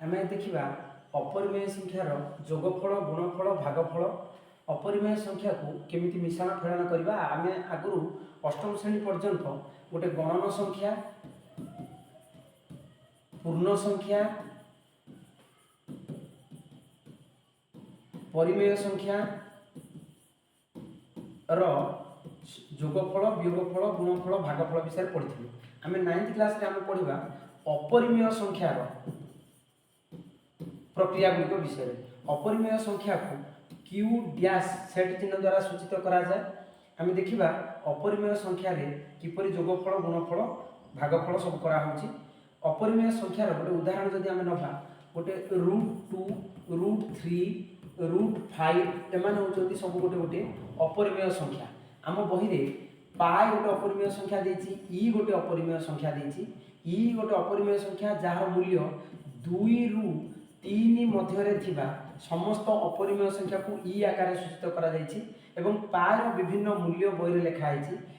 आम देखा अपरिमेय संख्यार जोगफल गुणफल भागफल अपरिमेय संख्या को केमिति मिश्रण फेड़ाण करवा आम आगु अष्टम श्रेणी पर्यंत गोटे गणन संख्या पूर्ण संख्या परिमेय संख्या रो जोगफल वियोगफल गुणफल भागफल विषय पढ़ी आम 9th क्लास रे आम पढ़ा अपरिमेय संख्यार प्रक्रिया गुड़िक विषय अपरिमेय संख्या को क्यू डैश सेट चिन्ह द्वारा सूचित करा जाए आम देखा अपरिमेय संख्यार किपरि जोगफल गुणफल भागफल सब कराऊँच अपरिमेय संख्यार गोटे उदाहरण जदि आम नभा गोटे √2 √3 √5 एम हूँ सब गोटे गोटे अपरिमेय संख्या आम बही रे पाए गोटे अपरिमेय संख्या देती ई गोटे अपरिमेय संख्या देती ई गोटे अपरिमेय संख्या जार मूल्य 2 ରୁ 3 मध्य थिबा समस्त अपरिमेय संख्या को ई आकार सूचित करा जायछि एवं पार विभिन्न मूल्य बही लिखाई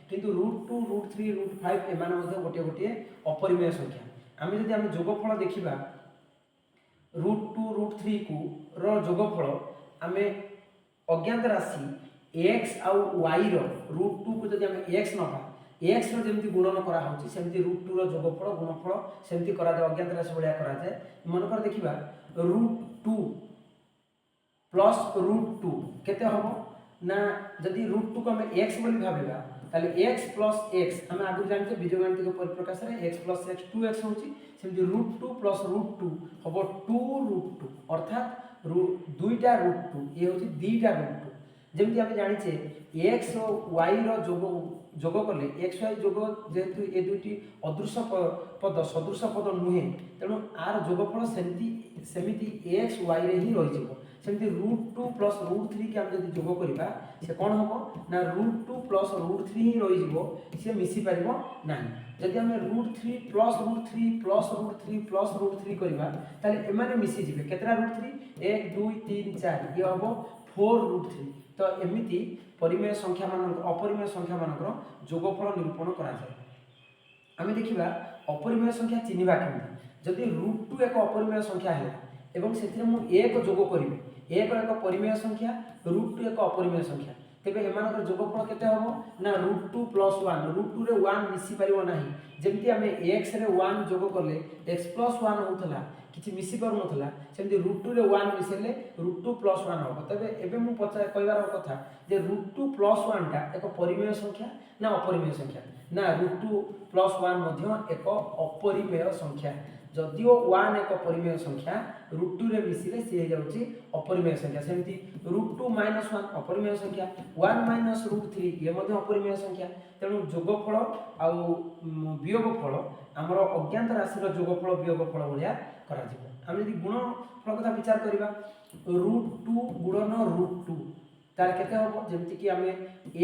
किंतु √2 √3 √5 एमान मध्य गोटे गोटे अपरिमेय संख्या आम जदि आम जोगफल देखा √2 √3 को रो जोगफल आम अज्ञात राशि x आउ y रो √2 को जदि आम x नभा x रो जेमती गुणन करा होची सेमती √2 रो जोगफल गुणफल सेमती करा जाय अज्ञात राशि भलिया करा जाय मन कर देखिबा √2 प्लस √2 केते हबो ना जदि √2 को हम x बोली भाबिबा ताले x प्लस x हम आगु जानते बीजगणित परिप्रकाश रे x प्लस x 2x होची सेमती √2 प्लस √2 हबो 2√2 अर्थात दुईटा √2 ये होची दीटा √2 जमती आम जाचे एक्स और वाई जोग कले एक्स वाई जोग जेहेतु ये दुईटी अदृश्य पद सदृश पद नुहे तेणु आर जोगफल सेमती एक्स वाई रे ही रही सेमती √2 प्लस √3 के आम जब जोग करवा से कौन हम ना √2 प्लस √3 ही रही सी मिसी पार ना जदि आम √3 प्लस √3 प्लस √3 प्लस √3 करवा ताले एमाने मिसीजे केतरा √3 1 2 3 4 ये हम 4√3 तो एमिति परिमेय संख्या मान अपरिमेय संख्या मानकर जोगफल निरूपण करा जाए आम देखा अपरिमेय संख्या चिन्हवा केमती जदि √2 एक अपरिमेय संख्या है एवं से एक जोग करी एक परिमेय संख्या √2 एक अपरिमेय संख्या तेज एम जोगफल केते हम ना √2 प्लस 1 √2 रे 1 मिसी पारिबो नाही जेमती आमे x रे 1 जोग करले x प्लस 1 होतला किछि मिसी पारु नथला सेमती √2 रे 1 मिसेले √2 प्लस 1 हो तबे एबे मु पचा कहबार कथा जे √2 प्लस 1 टा एक परिमेय संख्या ना अपरिमेय संख्या ना √2 प्लस 1 मध्य एक अपरिमेय संख्या जदिओ 1 एक परिमेय संख्या √2 रे मिसिले से हे जाउची अपरिमेय संख्या सेमती √2 - 1 अपरिमेय संख्या 1 - √3 ये मध्य अपरिमेय संख्या तेणु जोगफल आउ वियोगफल आमर अज्ञात राशि जोगफल वियोगफल भाया करा जिवो हम यदि गुणफल कथा विचार करबा √2 गुणन √2 तार केते हो जेमति कि आमे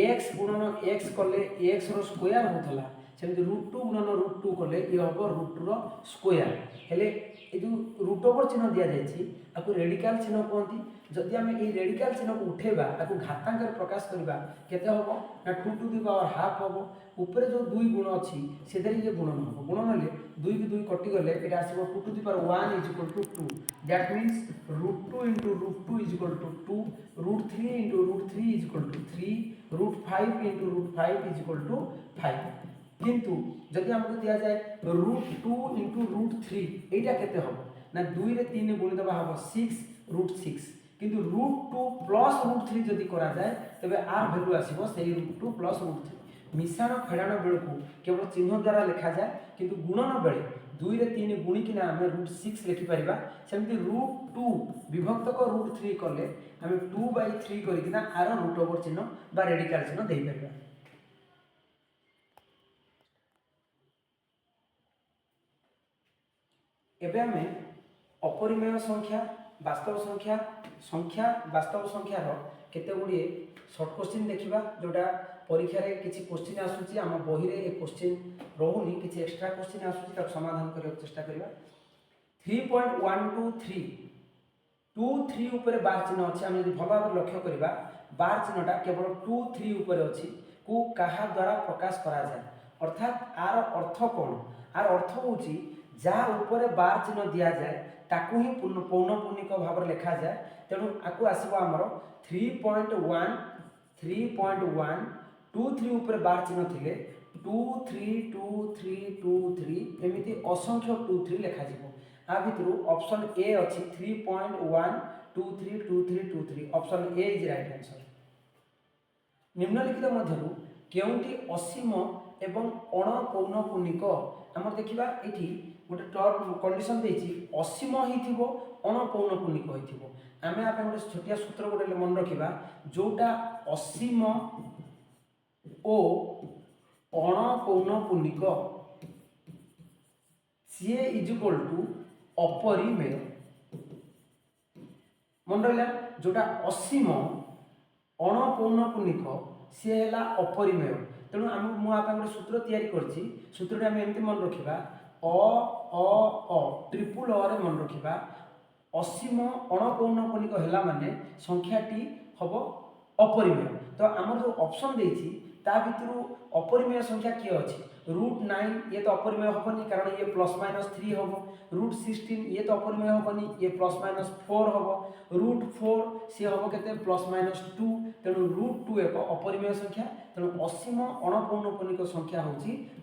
x गुणन x कले x रो स्क्वायर होतला सेमति √2 गुणन √2 कले ये हबो √2 रो स्क्वायर हेले ए जो √ओवर चिन्ह दिया जायछि आकु रेडिकल चिन्ह कहंती जदि आमे ए रेडिकल चिन्ह को उठेबा आकु घातांकर प्रकाश करबा केते हबो ना 2 टू द पावर हाफ हबो ऊपर जो दुई गुण अछि सेदरी जे गुणन हबो गुणन ले 2 की 2 कटि गले एटा आसीबो 2 to the power 1 = 2 that means √2 * √2 = 2 √3 * √3 = 3 √5 * √5 = 5 किंतु जदि हमको दिया जाए √2 * √3 एटा केते हबो ना 2 रे 3 गुणित बा हबो 6 √6 किंतु √2 प्लस √3 जदि करा जाए तबे आर वैल्यू आसीबो सेही √2 प्लस √3 मिश्रण फेड़ाण बेलू केवल चिन्ह द्वारा लिखा जाए किंतु गुणन बेले 2 रे 3 गुणिकिना आम √6 लिखिपर सेमती √2 विभक्तक √3 कले आम 2/3 करना आर √ओवर चिन्ह बा रेडिकल चिन्ह दे पारिबा एबे आमे अपरिमेय संख्या वास्तव संख्या संख्या वास्तव संख्यार केते गुड़िए शॉर्ट क्वेश्चन देखिबा जोटा परीक्षा रे किछि क्वेश्चन आसुची आम बही रे ए क्वेश्चन रहउनी किछि एक्स्ट्रा क्वेश्चन आसुची ताक समाधान करबा चेष्टा करबा 3.123 2 3 ऊपर बार चिन्ह अछि हम यदि भल भाव लक्ष्य करबा बार चिन्हटा केवल 2 3 ऊपर अछि को कहा द्वारा प्रकाश करा जाय अर्थात आर अर्थ कोन आर अर्थ होची जहाँ ऊपर बार चिन्ह दि जाए ताकू ही पौनपुनिक भाव में लिखा जाए। तेणु आपको आसो आमर 3.1 3.1 2 3 ऊपर बार चिन्ह थे 2 3 2 3 2 3 एमती असंख्य 2 3 लिखा आ भितर ऑप्शन ए अच्छी 3.1 2 3 2 3 2 3 option A is right answer. निम्नलिखित मध्यरु केउंटी असीम एवं अणपौनपुनिक आमर देखा ये गोटे टर्म कंडीशन देछि असीम ही अणपौनपुनिक होइथिबो। आमे आपे गोटे छोटिया सूत्र गोटे मन रखिबा जोटा असीम ओ अणपौनपुनिक सी इज इक्वल टू अपरिमेय। मन रहा जोटा असीम अणपौनपुनिक सी है अपरिमेय। तेणु आम मुझे सूत्र तैयारी करछि सूत्र आम एमती मन रखा अ ट्रिपुल अ मन रखा असीम अणपौनपुनिक है माने संख्याटी हम अपरिमेय। तो आम जो ऑप्शन देछि ता भितर अपरिमेय संख्या किए अच्छी √9 ये तो अपरिमेय हेनी कारण ये +-3 हम √16 ये तो अपरिमेय हेनी ये +-4 हम √4 सी हम के +-2 तेणु √2 एक अपरिमेय संख्या। तेणु असीम अणपौनपुनिक संख्या हूँ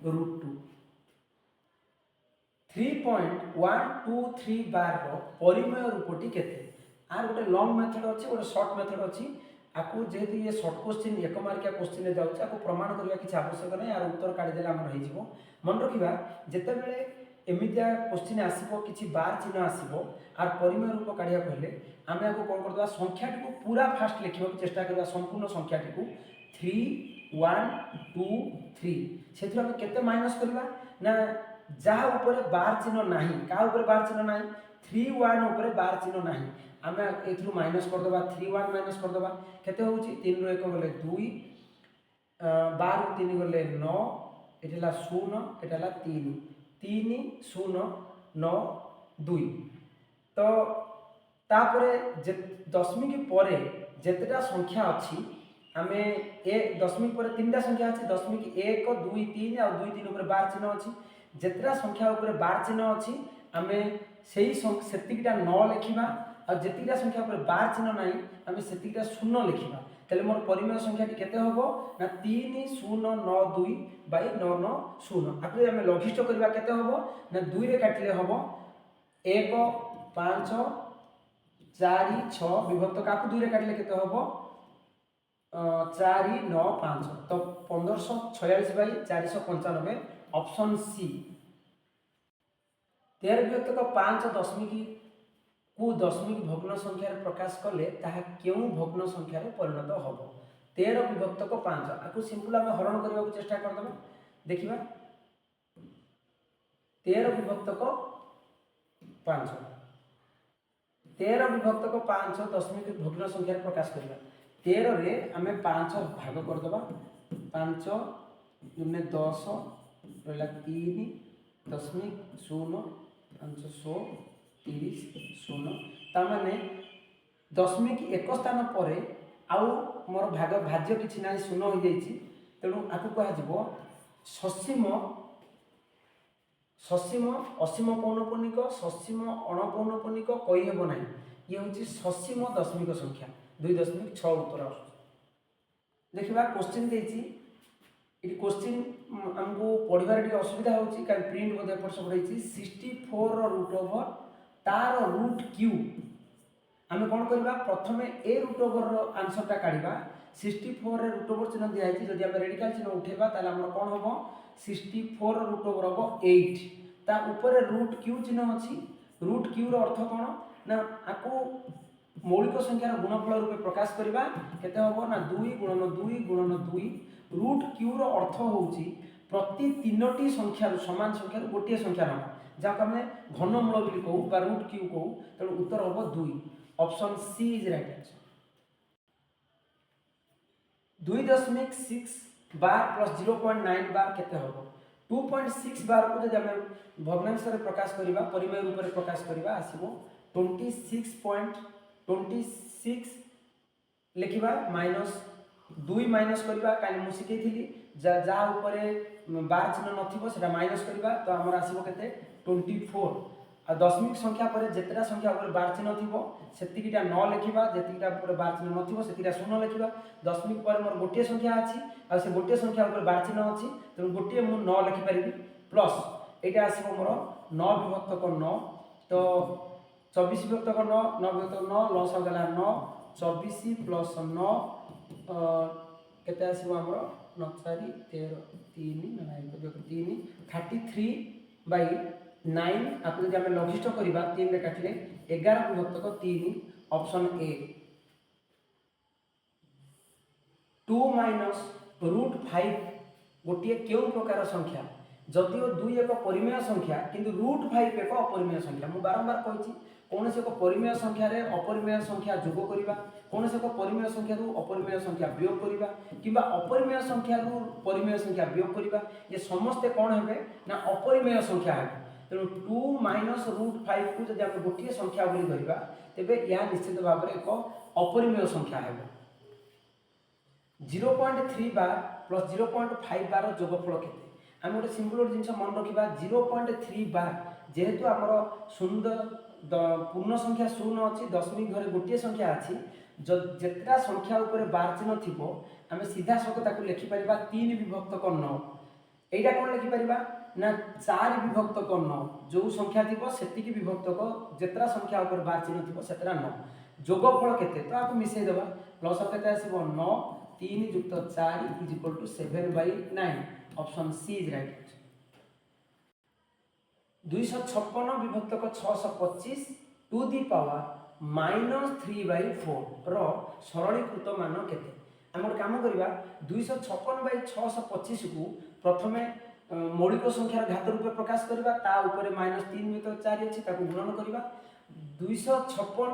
√2। 3.123 बार परिमेय रूपटी केते आर गोटे लॉन्ग मेथड अच्छी गोटे शॉर्ट मेथड अच्छी आपको जेहेतु ये शॉर्ट क्वेश्चन 1 मार्किया क्वेश्चन जाऊँच आपको प्रमाण करने किसी आवश्यक नहीं यार उत्तर काढ़ीदे आम हो मन रखा जितेबले एमतिया क्वेश्चन आसो कि बार चिन्ह आसो आर परिमेय रूप काढ़ा कहले आम आपको कौन करदे संख्याटी को पूरा फास्ट लिखा चेष्टा करवा संपूर्ण संख्याटी को 3 1 2 3 से आम के माइनस करवा ना जहाँ ऊपर बार चिन्ह ना क्या ऊपर बार चिन्ह ना 3 1 ऊपर बार चिन्ह ना आम ए माइनस करदे 3 1 माइनस करदे केते हूँ 3 रू 1 गले 2 12 3 गले 9 ये 0 ये 3 3 0 9 2 तो तापरे दशमिक पर जितेटा संख्या अच्छी आम ए दशमिक पर 3टा संख्या अच्छी दशमिक 1 2 3 आ 2 3 ऊपर बार चिन्ह अच्छी जितेटा संख्या ऊपर बार चिन्ह अच्छी आम से न लिखा और जितटा संख्या पर बार चिन्ह ना आम से 0 लिखा तेल मोर परिमेय संख्याटी केते हम ना 3 0 9 2 बाई 9 9 0 आपको आम लघिष्ठ करवा केते हम ना 2 रे काटिले हम 1 5 4 6 विभक्त का 2 रे काटिले केते हम 4 9 5 तो 1546 बाई 495 ऑप्शन सी। 13 विभक्त 5 दशमिक को दशमिक भग्न संख्यार प्रकाश कले ताहा केउं भग्न संख्यार परिणत हम 13 विभक्त 5 आपको सिंपल आम हरण करने को चेष्टा करदे देखिबा 13 विभक्त 5 13 विभक्त 5 दशमिक भग्न संख्यार प्रकाश करवा 13 रे आम 5 भाग करदे 5 गुणे 10 रहा 3 दशमिक 0 500 30 0 ताने दशमिक 1 स्थान पर आउ मोर भाग भाज्य किसी ना 0 हो जाइए तेणु आपको कह ससीम ससीम असीम पौनपुनिक ससीम अणपौनपुनिक कहीहब ना ये हूँ ससीम दशमिक संख्या 2.6 उत्तर आस देखा क्वेश्चन देती क्वेश्चन आमको पढ़ार असुविधा होती प्रिंट बोधे एपट सब 64 रूट ओवर तार रूट क्यू आम कौन करवा प्रथम ए रूट ओवर आंसरटा काढ़ा 64 रे रूट ओवर चिन्ह दिखाई जब आम रेडिकल चिन्ह उठेबा ताले हमर कौन हम 64 रूट ओवर हम 8 ता ऊपर रूट क्यू चिन्ह अच्छी रूट क्यू रो अर्थ कौन ना आपको मौलिक संख्यार गुणफल रूपे प्रकाश करवा केते हम ना 2 गुणन 2 रूट क्यू रो अर्थ होउची प्रति 3टी संख्या समान संख्या गोटे संख्या नाम जहाँ आम घनमूल भी कहूँ रूट क्यू कहूँ तेणु उत्तर हम 2 option C is right answer. 2.6 bar plus 0.9 bar केते हम 2.6 बार को जब आम भग्नांश प्रकाश करवा परिमेय रूप में प्रकाश करवा आसो 26.26 लिखा माइनस 2 माइनस करवा कहीं मुझे शिखी जहाँ ऊपर बार चिन्ह नथिबो सेटा माइनस करवा तो आमर आसो केते 24 आ दशमिक संख्या पर जितना संख्या ऊपर बार चिन्ह थी सेतिकीटा 9 लिखा जितकीटा ऊपर बार चिन्ह नथिबो सेतिकीटा 0 लिखा दशमिक पर मोर गोटे संख्या अच्छी आ से गोटे संख्या ऊपर बार चिन्ह अच्छी तेणु गोटे मु 9 लिखिपारि प्लस यहाँ आसो मोर 9 विभक्त 9 तो 24 विभक्त 9 9 विभक्त 9 लस होगा 9 24 प्लस 9 केते आसो आमर 9 4 13 3 33 बाई 9 आपको जब आम लघिष्ठ करवा 3 रे काटिले 11 विभक्त 3 ऑप्शन ए 2 माइनस √5 गोटे क्यों प्रकार संख्या जदिओ 2 एक परिमेय संख्या किंतु √5 एक अपरिमेय संख्या मु बारंबार कही कौन एक परिमेय संख्या रे अपरिमेय संख्या जोग करवा कौन एक परिमेय संख्या रु अपरिमेय संख्या वियोग करवा किंबा अपरिमेय संख्या रु परिमेय संख्या वियोग करवा ये समस्ते कौन हेबे ना अपरिमेय संख्या हेबे तेणु 2 माइनस √5 को जब आम गोटे संख्या बोली धरवा तेबे यह निश्चित भाव में एक अपरिमेय संख्या हेबो 0.3 बार प्लस 0.5 बार जोगफल केते आम गोटे सिंपल जिन मन रखा 0.3 बार जेहेतु आमर सुंदर पूर्ण संख्या 0 अच्छी दशमिक घरे गोटे संख्या अच्छी जितना संख्या ऊपर बार चिन्ह थी आम सीधा सक लिखिपर 3 विभक्त 9 यहाँ कौन लिखिपर ना 4 विभक्त 9 जो संख्या थी से विभक्त जितना संख्या ऊपर बार चिन्ह थी से 9 जोगफल केते तो आपको मिसेदेवा प्लस के आसो 9 3 युक्त 4 is equal to 7/9 option C is right 256 विभक्त 625 टू दी पावर -3/4 रो सरलीकृत मान केते आम गोटे काम करवा 256/625 को प्रथमे मौलिक संख्यार घात रूपे प्रकाश करवा ता ऊपर -3 विभक्त 4 अच्छी गुणन करवा 256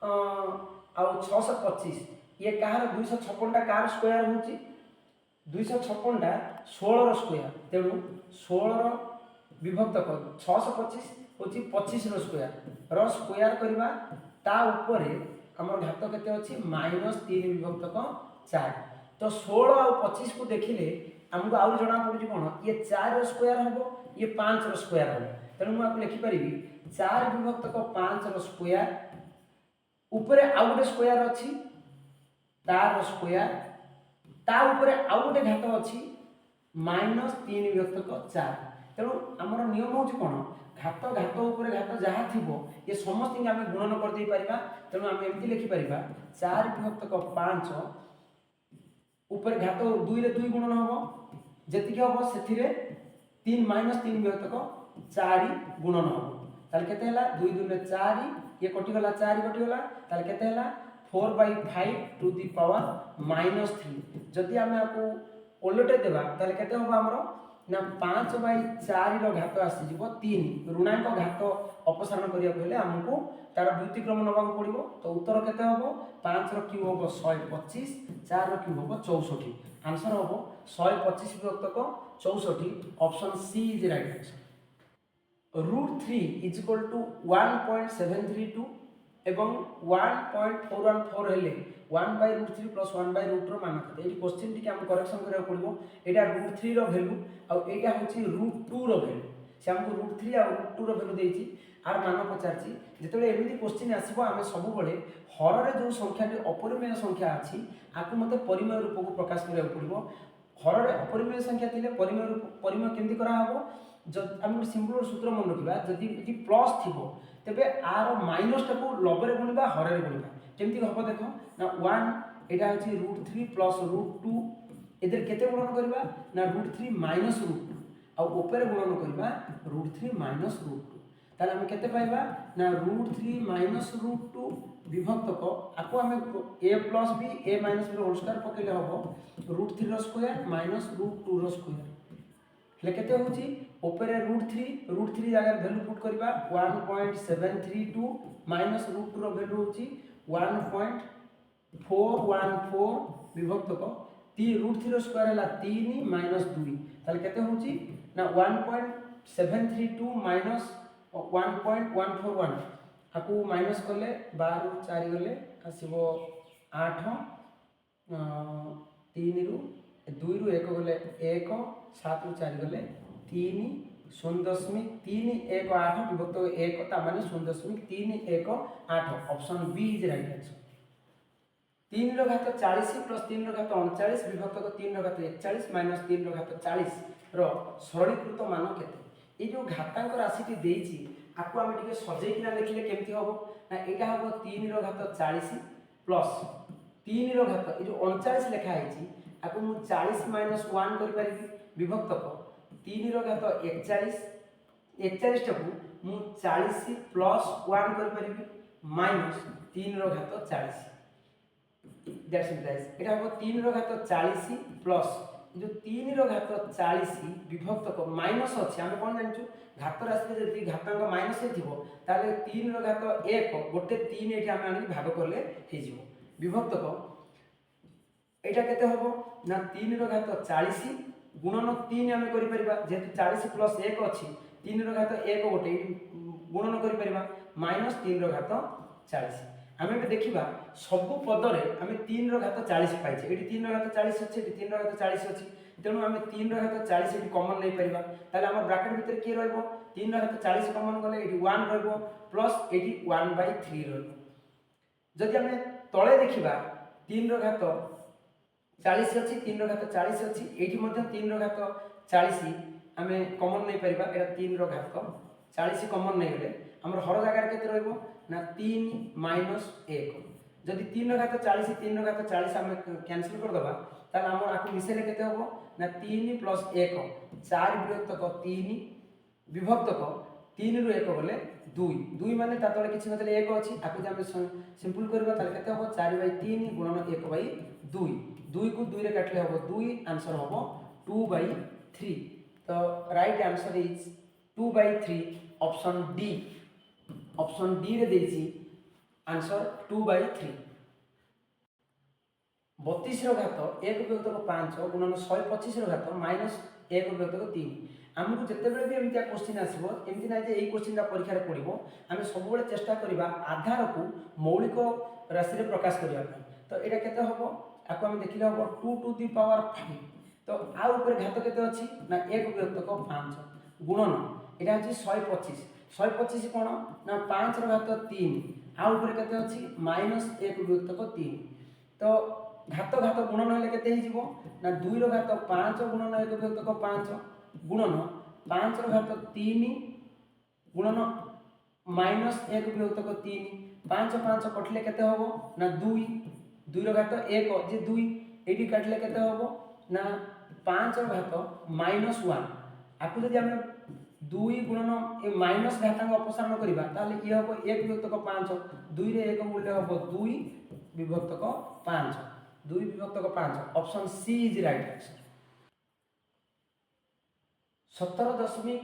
आउ 625 ये कहार 256 टा कार स्क्वायर होची 256 टा 16 स्क्वायर तेणु 16 विभक्त 625 होची 25 रो स्क्वायर करवा ता ऊपर हमर घात केते अछि -3 विभक्त 4 तो 16 और 25 को देखिले हमको आउ जना पड़ुची कोन ये 4 रो स्क्वायर हबो ये 5 रो स्क्वायर हबो तेणु मैं आपको लिखि परिबी 4 विभक्त 5 रो स्क्वायर ऊपर आउ गोटे स्क्वायर अछि तार स्क्वायर ता ऊपर आउ गोटे घात अछि -3 विभक्त 4 तेणु आमर नियम होची कोन घात घात ऊपर घात जहाँ थिबो ये समस्त आम गुणन कर दे परिबा तेणु आम एमती लिखि परिबा 4 विभक्त 5 ऊपर घात 2 रे 2 गुणन हबो जेतिके हबो सेथिरे 3 -3 विभक्त 4 गुणन हबो ताल केते हला 2 2 रे 4 ये कटि गला 4 कटि गला ताल केते हला 4/5 टू दी पावर -3 जदि आम आपको ओलटे देबा ताल केते हबो हमरो ना 5/4 रो घात आसी जीवो 3 ऋणांक घात अपसारण करिया कहले हमको तार व्युत्क्रम नबा पड़िबो तो उत्तर केते हबो 5 रो क्यूब हबो 125 4 रो क्यूब हबो 64 आंसर हबो 125 विभक्त 64 option C is right answer √3 is equal to 1.732 एवं 1.414 हेले 1/√3 प्लस 1/√2 रो मान केते एटी क्वेश्चन टी हम करेक्शन करिया पड़िबो एटा √3 रो वैल्यू आ एटा होची √2 रो वैल्यू से हमको √3 आ √2 रो वैल्यू देछि आर मान पचारछि जेतेबे एमिति क्वेश्चन आसीबो आमे सब बळे हर रे जो संख्याटी अपरिमेय संख्या अछि आकु मते परिमेय रूप को प्रकाश करिया पड़िबो हर रे अपरिमेय संख्या थिले परिमेय रूप परिमेय केमति करा हबो जब हम सिंपल सूत्र मन रखिबा जदि एटी प्लस थिबो तेबे आर माइनस टा को लबरे गुणिबा हर रे गुणिबा केमति हबो देखो ना 1 एटा होची √3 प्लस √2 एदर केते गुणन करबा ना √3 माइनस √2 आ ऊपर गुणन करबा √3 माइनस √2 ताले हम केते पाइबा ना √3 माइनस √2 विभक्त को आको हम a plus b a minus b whole square पकेले हबो √3 रो स्क्वायर माइनस √2 रो स्क्वायर ले केते होची ऊपर √3 जगह वैल्यू पुट करबा 1.732 माइनस √2 रो वैल्यू होची 1.414 विभक्त को √3 रो स्क्वायर हला 3 माइनस 2 ताले केते होची ना 1.732 माइनस 1.141 आकु माइनस करले 12 ରୁ 4 गले आसीबो 8 3 ରୁ 2 ରୁ 1 गले 1 7 ରୁ 4 गले 3 0.318 विभक्त 1 ता माने 0.318 option B is right answer. 3 रो घात 40 प्लस 3 रो घात 39 विभक्त 3 रो घात 41 माइनस 3 रो घात 40 रो सरलीकृत मान केते? ये जो घातांक राशि देइछि आपको आम टिके सजै किना लिखिले केमती हबो ना एटा हबो 3 रो घात 40 प्लस 3 रो घात ये जो 39 लिखा है आपको मु 40 माइनस 1 कर परिबी विभक्त 3 रो घात 41 41 टाकू मु 40 प्लस 1 कर परिबी माइनस 3 रो घात 40 दैट्स इम्प्लाइज एटा हबो 3 रो घात 40 प्लस जो 3 रो घात 40 विभक्त को माइनस अछि हम कोन जानछु घात राशि जदि घातांक माइनस हेथिबो ताले 3 रो घात 1 गोटे 3 एठी हम आनी भाग करले हे जिवो विभक्त को एटा केते हबो ना 3 रो घात 40 गुणन 3 हम करि परिबा जेतु 40 प्लस 1 अछि 3 रो घात 1 गोटे गुणन करि परिबा माइनस 3 रो घात 40 आम ये देखा सबु पदरे आम 3 रो घात 40 पाइछे एटी 3 रो घात 40 अच्छे 3 रो घात 40 अच्छी तेणु आम 3 रो घात 40 ये कमन नहीं पारिबा ताले हमर ब्रैकेट भीतर के रहइबो 3 रो घात 40 कमन गले एटी 1 रहइबो प्लस एटी 1/3 रहइबो जदि आम तळे देखिबा 3 रो घात 40 अच्छी 3 रो घात 40 अच्छी एटी मध्ये 3 रो घात 40 आम कमन नहीं पारिबा एटा 3 रो घात 40 कमन नहीं गले हमर हर जगह केते रहइबो ना 3 माइनस 1 जदि 3 घात 40 3 घात 40 आम कैंसिल कर दबा ताले हमर आकु मिसेले केते होबो ना 3 प्लस 1 4 विभक्त को 3 विभक्त को 3 रु 1 गले 2 2 माने ता तळे किछि नतले 1 अछि आकु जे हम सिंपल करबा ताले केते होबो 4/3 गुणन 1/2 2 को 2 रे काटले होबो 2 आंसर होबो 2/3 तो right answer is 2/3 option D option D रे देछि आंसर 2/3 32 रो घात 1 विभक्त को 5 गुणन 125 रो घात माइनस 1 विभक्त को 3 हमको जते बेले भी एमितिया क्वेश्चन आसीबो एमिति ना जे एई क्वेश्चन दा परीक्षा रे पडिबो हम सब बेले चेष्टा करिबा आधार को मौलिक राशि रे प्रकाश करिया तो एटा केते होबो आको हम देखिले होबो 2 टू द पावर 5 तो आ ऊपर घात केते अछि ना 1 विभक्त को 5 गुणन एटा अछि 125 125 कोन ना 5 रो घात 3 आ ऊपर केते अछि माइनस 1 विभक्त को 3 तो घात घात गुणन हेले केते हि जिवो ना 2 रो घात 5 गुणन 1 विभक्त को 5 गुणन 5 रो घात 3 गुणन माइनस 1 विभक्त को 3 5 5 कटले केते होबो ना 2 2 रो घात 1 जे 2 एडी काटले केते होबो ना 5 रो घात माइनस 1 आकु जदि हम 2 गुणन ए माइनस घातांक अपसारण करिबा ताले इ होबो 1 विभक्त को 5 2 रे 1 मूल्य होबो 2 विभक्त को 5 2 विभक्त को 5 option C is right answer 17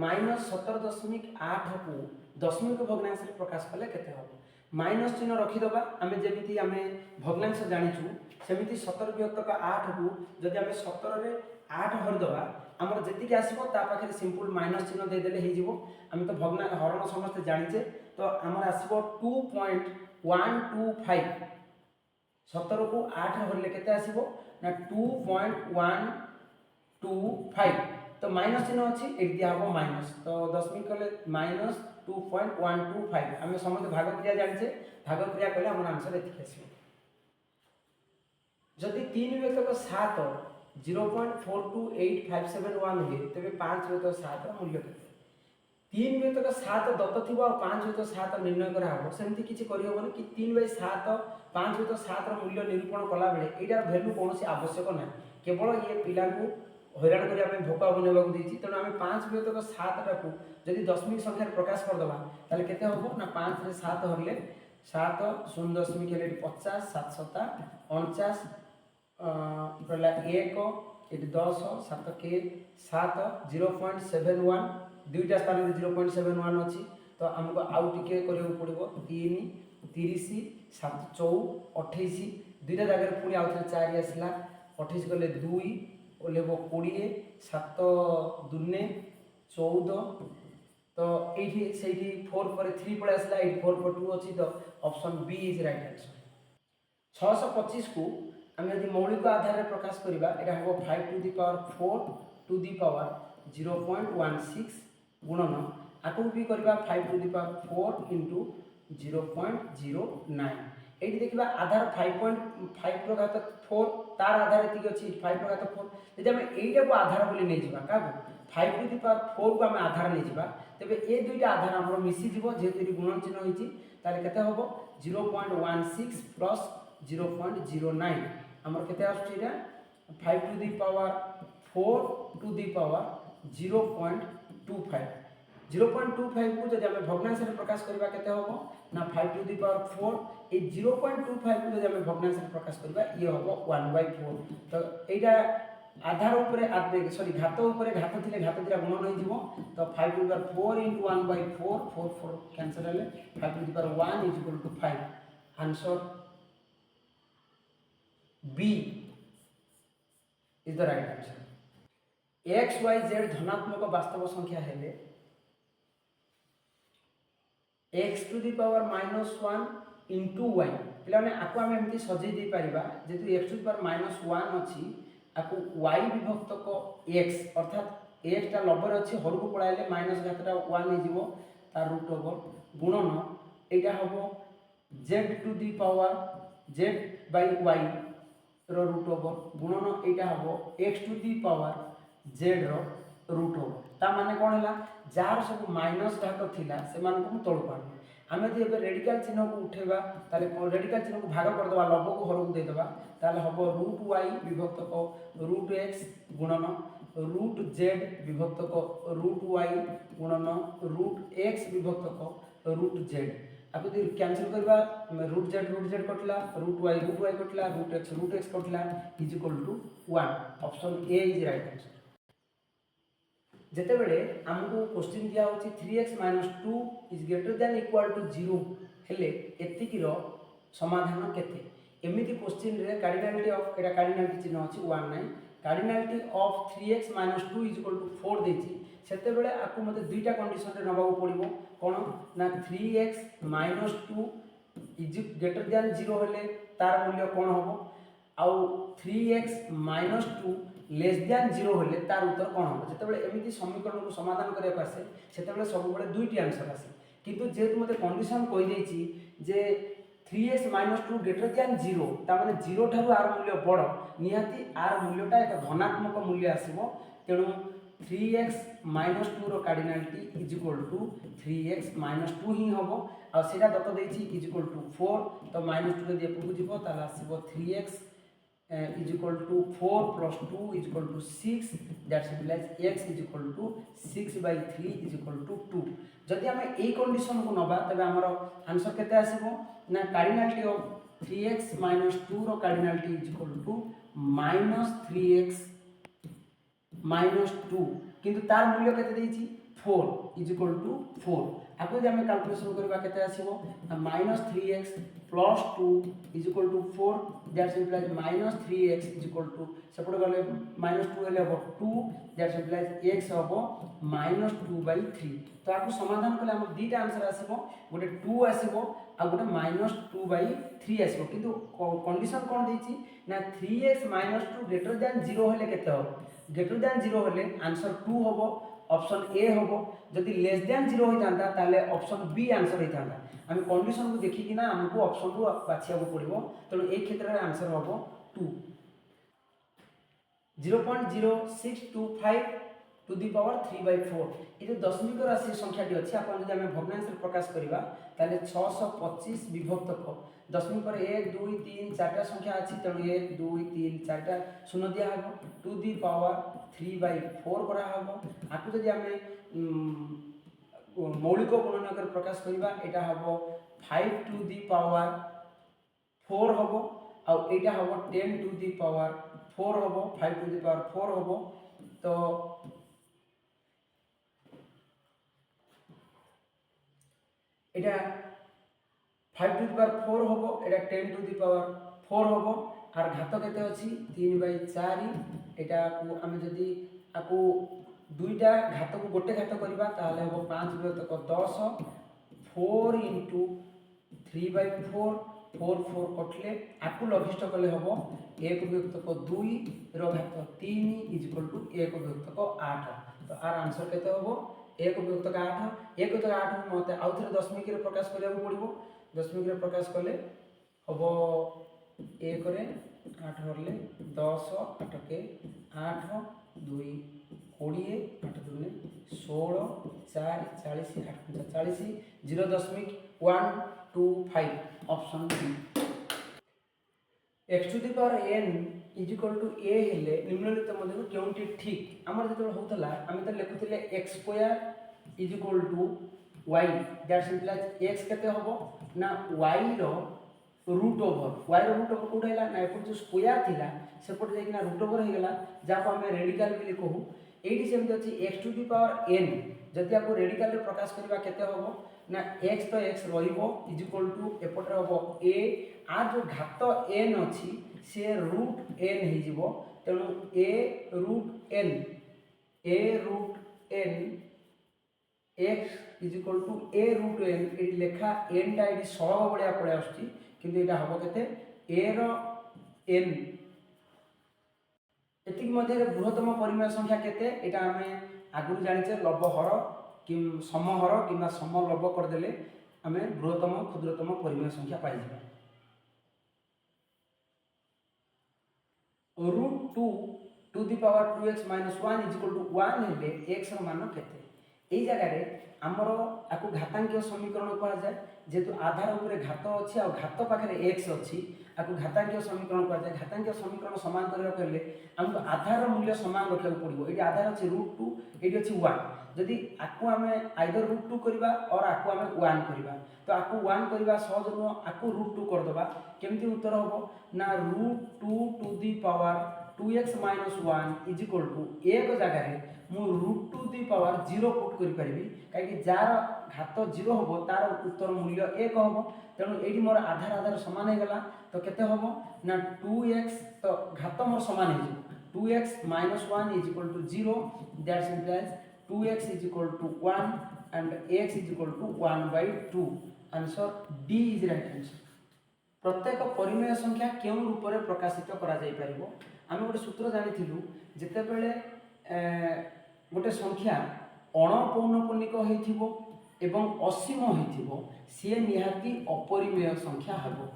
minus 17.8 को दशमिक भग्नांश रे प्रकाश कले केते होबो माइनस चिन्ह रखि दबा हमें जेमिति हमें भग्नांश जानिछु सेमिति 17 विभक्त को 8 को जदि हमें 17 रे 8 भर दबा हमर जति के आसीबो ता पाखे सिंपल माइनस चिन्ह दे देले हे जिवो हम तो भग्ना हरण समस्त जानिचे तो हमर आसीबो 2.125 17 को 8 भरले केते आसीबो ना 2.125 तो माइनस चिन्ह अछि एक दिया हो माइनस तो दशमिक कले माइनस 2.125 हम समस्त भाग क्रिया जानिचे भाग क्रिया कले हमर आंसर एति आसीबो जदि 3 विभक्त को 7 0.428571 हुए तेबे 5 विभक्त 7 मूल्य केते 3 विभक्त को 7 दत्त थिबो और 5 विभक्त 7 निर्णय करा हो सेमति किछि करि होबो कि 3/7 5 विभक्त 7 रो मूल्य निरूपण कला बेले एटार वैल्यू कोनोसी आवश्यक नै केवल ये पिला को हैरान करिया पे भोका बनेबाक देछि तेणु आम 5 विभक्त को 7 टाकू जदि दशमिक संख्या प्रकाश कर दबा ताले केते होबो ना 5 रे 7 हरले 7 0 दशमिक हेले 50 7 49 पहला 1 एटी 10 7 के 7 0.71 दुईटा स्थान में 0.71 अछि तो हमको आउ टिके करियो पड़िबो 3 30 7 4 28 दुईटा जगह पुनी आउ 4 आसला 28 गले 2 ओलेबो 20 7 दुने 14 तो एठी सेठी 4 पर 3 पळे आसला 8 4 पर 2 अछि तो option B is right answer 625 को हम यदि मौलिक आधार रे प्रकाश करिबा एटा हो 5 to the power 4 to the power 0.16 गुणन आपको भी करवा 5 टू द पावर 4 इंटू 0.09 ये देखा आधार 5.5 घात 4 तार आधार ये अच्छी 5 घात 4 जब आम यहीटा को आधार बोली नहीं जावा क्या 5 टू द पावर 4 को आम आधार नहीं जावा तेज ये दुईटा आधार आम मिसीज जेहेतु ये गुणन चिन्ह होती के हम 0.16 प्लस 0.09 आमर के 5 to the power 4 to the power 0.25 0.25 को जब आम भग्नांश प्रकाश करवा के हम ना 5 टू द पावर 4 ये 0.25 को जब आम भग्नांश प्रकाश करवा ये हम 1/4 तो यहाँ आधार उपरे सॉरी घात उपरे घात थिले घात दिरा गुणन हो तो 5 to the power 4 into 1/4 4 4 cancel हेले 5 to the power 1 is equal to 5 answer B is the right answer x y z धनात्मक वास्तव संख्या हेले x to the power -1 into y पे आपको आम एमती सजे दे पारिबा जेतु एक्स टू द पावर -1 अच्छी आपको वाई विभक्त को एक्स अर्थात एक्स टा लबर अच्छी हर को पढ़ाइले माइनस घातटा 1 हो तार रूट ओवर गुणन यहाँ हम Z to the power Z by Y root over गुणन यहाँ हम X to the power Z root over ता माने कौन है जार सब माइनस घात थिला से मानक तलू आने आम यदि रेडिकल चिन्ह को उठेबा ताले रेडिकल चिन्ह को भाग करदे लब को हर को देदेबा ताले हम रूट वाई विभक्त को रूट एक्स गुणन रूट जेड विभक्त को रूट वाई गुणन रूट एक्स विभक्त को रूट जेड आपको यदि कैंसिल करवा रूट जेड कटला रूट वाई कटला रूट एक्स कटला is equal to 1 option A is right answer जितेबले आमको क्वेश्चन दिया होची 3x - 2 is greater than equal to 0 हेले एतिकीर समाधान केते एमिति क्वेश्चन रे कार्डिनलिटी ऑफ एटा कार्डिनलिटी चिन्ह अछि 1 9 cardinality of 3x - 2 is equal to 4 देछि सेतेबेले आपको मते दुईटा कंडीशन रे नबाको पड़िबो कोन ना 3x - 2 इज ग्रेटर दैन 0 हेले तार मूल्य कोन होबो आउ 3x - 2 लेस दैन 0 हेले तार उत्तर कौन हम जितेबाला एमती समीकरण को समाधान करने आसे से सब दुईटी आंसर आसे किंतु जेहेतु मत कंडीशन कहीदे जे 3x - 2 ग्रेटर दैन 0 ताने 0 ठार आर मूल्य बड़ निहाती आर मूल्यटा एक धनात्मक मूल्य आसो तेणु 3x - 2 cardinality is equal to 3x - 2 ही हम आटा दत्त देती इज इक्वल टू 4 तो -2 यदि एपटू जीव ताल आसो 3x is equal to 4 plus 2 is equal to 6 that implies x is equal to 6 by 3 is equal to 2 जदि आम ए कंडीशन को नबा तबे हमर आंसर केते आसीबो ना कार्डिनलिटी ऑफ 3x - 2 रो cardinality is equal to -3x - 2 किंतु तार मूल्य केते देछि 4 इज इक्वल टू 4 आपको जब आम कैलकुलेशन करबा केते आसीबो -3x plus 2 is equal to 4 that implies -3x is equal to सेपटे गले -2 हेले हो 2 that implies x हो -2/3 तो आपको समाधान कले हम दीटा आंसर आसीबो गोटे 2 आसीबो आ गोटे -2/3 आसीबो किंतु कंडीशन कोन देछि ना 3x - 2 ग्रेटर दैन 0 हेले केते हो ग्रेटर दैन 0 हेले आंसर 2 होबो ऑप्शन ए होबो जदि लेस दैन 0 होई जांता ताले ऑप्शन बी आंसर होई जांता आम कंडीशन को देखिकी ना हमको ऑप्शन को बाछिया को पड़ो तेणु ए क्षेत्र में आंसर हम 2 0.0625 टू दी पावर 3/4 ये जो दशमिक राशि संख्याटी अच्छी आप भग्नांश प्रकाश करवा ताले 625 विभक्त को दशमिक पर 1 2 3 4टा संख्या अच्छी तेणु 1 2 3 4टा शून्य दिया हम टू दी पावर 3/4 करा हम आपको जब आम मौलिक गुणन कर प्रकाश करवा यहाँ हम 5 टू दी पावर 4 हम आईटा हम 10 टू दी पावर 4 हम 5 टू दी पावर 4 हम तो यहाँ 5 टू दी पावर 4 हम यहाँ 10 टू दी पावर 4 हम आर घात केते अच्छी 3/4 यहाँ को आम जदि आपको दुईटा घात को गोटे घात करवा ताले हम 5 विभक्त 10 4 इंटू 3/4 4 4 कटले आपको लघिष्ठ कले हम 1 विभक्त 2 रो घात 3 इज इक्वल टू 1 विभक्त 8 तो आर आंसर केते होबो 1 विभक्त 8 1 विभक्त 8 मते आउ थरे दशमिक रे प्रकाश करिया पड़िबो दशमिक रे प्रकाश कले होबो 1 रे 8 हरले 10 8 के 8 2 20 8 2 16 4 40 8 40 0.125 option B x to the power n is equal to a हेले निम्नलिखित मध्य केउंटी ठीक हमर जतल होतला हम त लिखुतिले x square is equal to y that simplify x केते होबो ना y रो रूट ओवर y रो रूट ओवर कोड हैला ना एपट जो स्क्वायर थिला सेपट जाई ना रूट ओवर हे गेला जाको हम रेडिकल भी लिखो एडी सेम अछि x to the power n जदि आपको रेडिकल रे प्रकाश करबा केते होबो ना x तो x रहिबो इज इक्वल टू एपट होबो a आ जो घात n अछि से रूट n हे जिवो तेनु a root n x is equal to a root n एडी लेखा n टा एडी सहग बळिया पळे आछी किंतु एटा हबो केते a रो n एतिक मध्ये बृहत्तम परिमेय संख्या केते एटा हमें आगु जानिचे लव हर कि सम हर किबा सम लव कर देले हमें बृहत्तम क्षुद्रतम परिमेय संख्या पाइ जिबा root 2 to the power 2x minus 1 is equal to 1 हेले x रो मान केते एई जगह रे हमरो आकु घातांकीय समीकरण कहा जाय जेतु आधार ऊपर घात अछि आ घात पाखरे x अछि आकु घातांकीय समीकरण कहा जाय घातांकीय समीकरण समान करबा करले हमको आधार रो मूल्य समान रखिया पड़िबो एटी आधार अछि रूट 2 एटी अछि 1 जदि आकु हमें आइदर रूट 2 करबा और आकु हमें 1 करबा तो आकु 1 करबा सहज न आकु रूट 2 कर दबा केमति उत्तर होबो ना root 2 to the power 2x minus 1 is equal to एक जगह रे मु रूट 2 दी पावर 0 पुट करि परिबी काहे जार घात 0 होबो तार उत्तर मूल्य 1 होबो तेनु एडी मोर आधार आधार समान हे गला तो केते होबो ना 2x तो घात मोर समान हे जिवो 2x minus 1 is equal to 0 that implies 2x is equal to 1 and x is equal to 1/2 answer D is right answer प्रत्येक परिमेय संख्या केउं रूप रे प्रकाशित करा जाय परिबो आमे गोटे सूत्र जानिथिलु जेते बेले गोटे संख्या अणपौनपुनिक होइथिबो एवं असीम होइथिबो से निहाती अपरिमेय संख्या हबो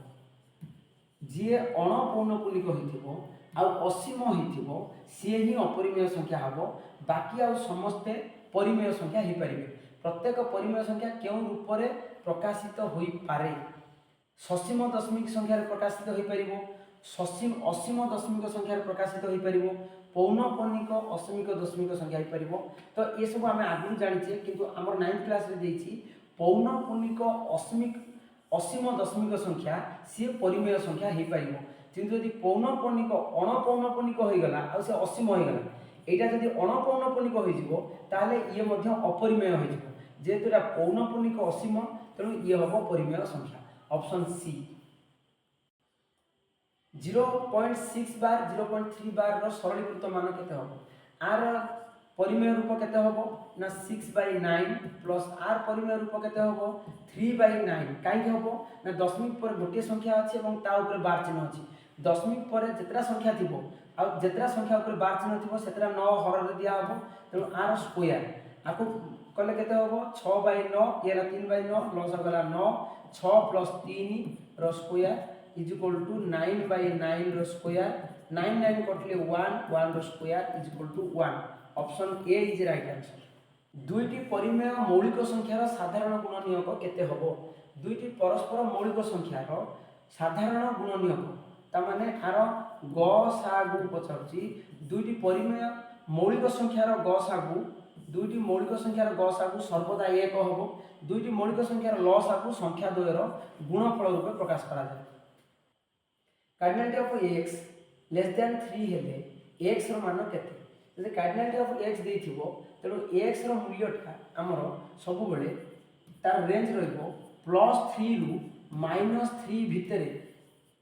जे अणपौनपुनिक होइथिबो आ असीम होइथिबो से ही अपरिमेय संख्या हबो बाकी आ समस्त परिमेय संख्या हे परिबे प्रत्येक परिमेय संख्या केउं रूप रे प्रकाशित होई पारे ससीम दशमिक संख्या प्रकाशित होई परिबो ससीम असीम दशमिक संख्या प्रकाशित होई परिबो पौनपुनिक असीमिक दशमिक संख्या होई परिबो तो ये सब हमें आगु जानिछे किंतु हमर 9th क्लास रे देछि पौनपुनिक असीम दशमिक संख्या से परिमेय संख्या हे परिबो किंतु यदि पौनपुनिक अणपौनपुनिक होई गला आ से असीम होई गला एटा यदि अणपौनपुनिक होई जिवो ताले ये मध्य अपरिमेय होई जिवो जेतुरा पौनपुनिक असीम तेनु ये हबो परिमेय संख्या ऑप्शन सी 0.6 बार 0.3 बार रो सरलीकृत मान केते होबो आर परिमेय रूप केते होबो ना 6/9 प्लस आर परिमेय रूप केते होबो 3/9 काई के होबो ना दशमिक पर गोटे संख्या अछि एवं ता ऊपर बार चिन्ह अछि दशमिक पर जेतरा संख्या थिबो आ जेतरा संख्या ऊपर बार चिन्ह थिबो सेतरा 9 हर रे दिया होबो तेनु आर स्क्वायर आको कले केते होबो 6/9 येला 3/9 लॉस हो गला 9 6 + 3 रो स्क्वायर इज इक्वल टू 9/9 रो स्क्वायर 9 9 कटले 1 1 रो square is equal to 1 option A is right answer दुईटी परिमेय मौलिक संख्यार साधारण गुणनीयक केते होबो दुईटी परस्पर मौलिक संख्यार साधारण गुणनीयक ता माने आर गसागु पछाउची दुईटी परिमेय मौलिक संख्यार गसागु दुईटी मौलिक संख्यार गसागु सर्वदा 1 होबो दुईटी मौलिक संख्यार लसागु संख्या द्वयर गुणफल रूपे प्रकाश करा जाय cardinality of x less than 3 हेले x रो मान केते जदि कार्डिनलिटी ऑफ x देथिबो तेनो x रो मूल्यटा हमरो सब बेले तार रेंज रहइबो +3 रु -3 भितरे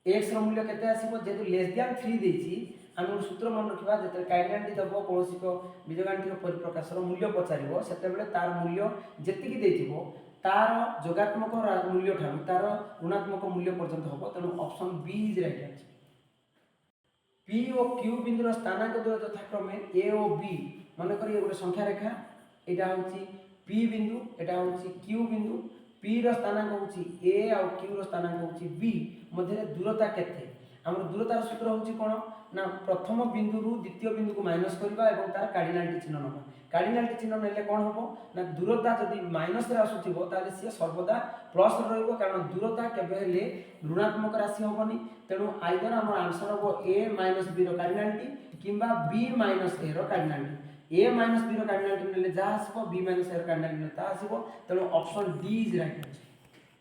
x रो मूल्य केते आसीबो जेतु लेस देन 3 देछि हम सूत्र मन रखिबा जेते कार्डिनलिटी दबो कोनोसी को बीजगाणितिक परिप्रकाश रो मूल्य पचारिबो सेते बेले तार मूल्य जेतिकी देथिबो तार जोगात्मक मूल्य ठानु तार ऋणात्मक मूल्य पर्यंत होबो तेनु option B is right answer P और क्यू बिंदुर स्थानांक द्वय यथाक्रमे ए और बी मनकर ये गोटे संख्या रेखा यहाँ हूँ पी बिंदु यहाँ हूँ क्यू बिंदु पी स्थानांक हूँ ए आउ क्यू स्थानांक हूँ बी मध्य दूरता केते आम दूरतार सूत्र हूँ कौन ना प्रथम बिंदु रु द्वितीय बिंदु को माइनस करवा और तार कार्डिनालिटी चिन्ह नवा कार्डिनालिटी चिन्ह नेले कौन हम ना दूरता जदि माइनस आसूथिबो ताले सी सर्वदा प्लस रहिबो कारण दूरता केबे हेले ऋणात्मक राशि होबनी तेणु आइदर आम आंसर हम ए माइनस बी कार्डिनालिटी किंबा B minus A cardinality A minus B cardinality नेले जा आसीबो बी माइनस ए कार्डिनालिटी नेले ता आसीबो तेणु option D is right answer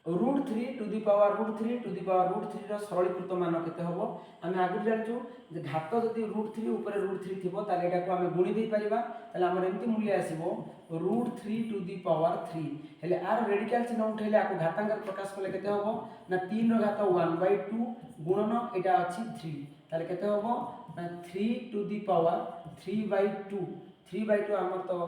√3 to the power √3 to the power √3 रो सरलीकृत मान केते हबो आमे आगु जानचु जे घात जदि √3 ऊपर √3 थिबो ताले एटा को आमे गुणी दे परिबा ताले हमर एम्ति मूल्य आसीबो √3 टू दी पावर 3 हेले आर रेडिकल चिन्ह उठेले आको घातांक प्रकाश करले केते हबो ना 3 रो घात 1/2 गुणन एटा अछि 3 ताले केते हबो ना 3 टू दी पावर 3/2 3/2 हमर तो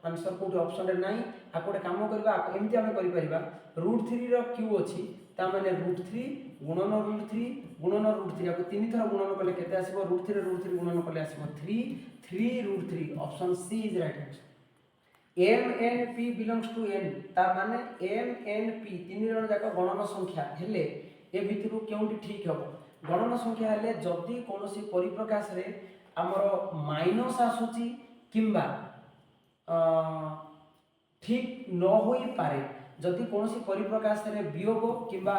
आंसर कोठी ऑप्शन रे नाही आ कोटे काम करबा एम्ति आमे करि परिबा √3 रो क्यू अछि ता माने √3 गुणन √3 गुणन √3 आको तीन थरा गुणन कले केते आसीबो √3 √3 गुणन कले आसीबो 3 3 √3 option C is right answer m n p belongs to n ता माने m n p तीन जण जाक गणन संख्या हेले ए भितरु केउटी ठीक हबो गणन संख्या हेले जदी कोनोसी परिप्रकाश रे हमर माइनस आसुची किंबा ठीक न होई पारे जदि कौन परिप्रकाश रे वियोग किंबा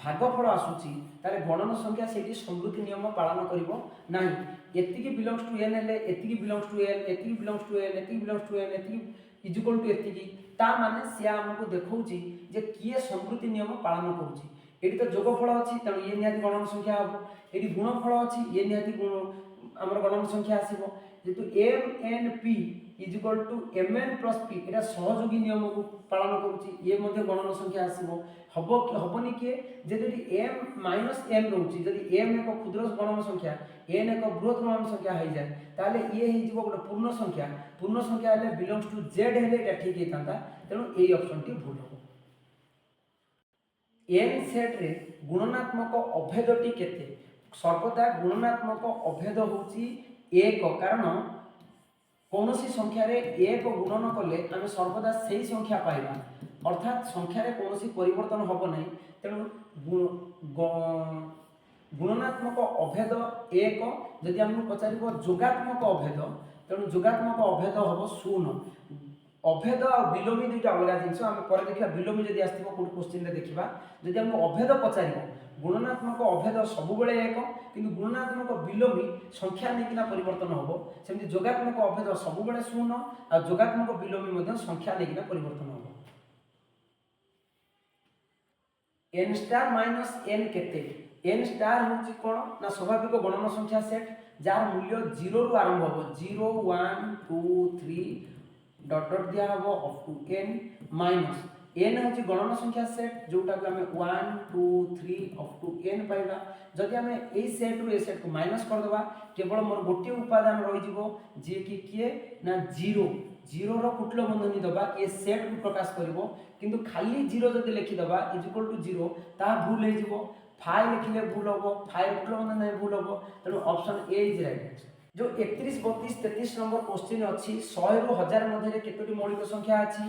भागफल आसुची ताले गणन संख्या सेठी समृद्धि नियम पालन करिवो नाही एतिकी बिलोंग्स टू n हेले एतिकी बिलोंग्स टू n एतिकी बिलोंग्स टू n एतिकी बिलोंग्स टू n एतिकी इज इक्वल टू एतिकी ता माने से हमको देखौची जे किए समृद्धि नियम पालन करूची एठी तो जोगफल अछि त ये निहाती गणन संख्या हबो एठी गुणफल अछि ये निहाती गुण हमर गणन संख्या आसीबो जेतु m n p is equal to mn plus p एटा सहयोगी नियम को पालन करूची ये मध्ये गणन संख्या आसीबो हबो कि हबनी के जदि m माइनस m रहउची जदि m एक क्षुद्र गणन संख्या n एक बृहत गणन संख्या हो जाए ताले ये हे जीवो गोटे पूर्ण संख्या हेले बिलोंग्स टू z हेले एटा ठीक हेतांता तेनु ए ऑप्शन टी भूल हो n सेट रे गुणनात्मक अभेदटी केते सर्वदा गुणनात्मक अभेद होची 1 कारण कौन सी संख्या रे एक गुणन कले आम सर्वदा से ही संख्या पाइबा अर्थात संख्या रे कौन सी परिवर्तन होब नहीं तेणु गुणनात्मक अभेद एक जदि आमको पचार जोगात्मक अभेद तेणु जोगात्मक अभेद हम 0 अभेद और विलोमी दुईटा अलग जिनस आम पर देखा विलोमी जब आसो कौट क्वेश्चन देखा जब आमको अभेद पचार गुणनात्मक अभेद सब बेले एक किंतु गुणनात्मक विलोमी संख्या नहीं परिवर्तन हम सेमती जोगात्मक अभेद सब बेले 0 और जोगात्मक विलोमी संख्या नहीं परिवर्तन हम n स्टार माइनस n केते n स्टार होची कोन ना स्वाभाविक गणन संख्या सेट जार मूल्य 0 रु आरंभ हो 0 1 2 3 डॉट डॉट दिया हबो up to n minus n होची गणन संख्या सेट जोटा को हमें 1 2 3 अप टू n पाइबा जदि हमें ए सेट रु ए सेट को माइनस कर देबा केवल मोर गोटे उपादान रहि जिवो जे कि किए ना 0 रो कुटल बंधनी दबा ए सेट को प्रकाश करिवो किंतु खाली 0 जदि लिखि दबा इज इक्वल टू 0 ता भूल हे जिवो 5 लिखिले भूल होबो 5 कुटल बंधन नहीं भूल होबो तेनु option A is right answer जो 31 32 33 नंबर क्वेश्चन अछि 100 रु 1000 मध्ये केतोटी मौलिक संख्या अछि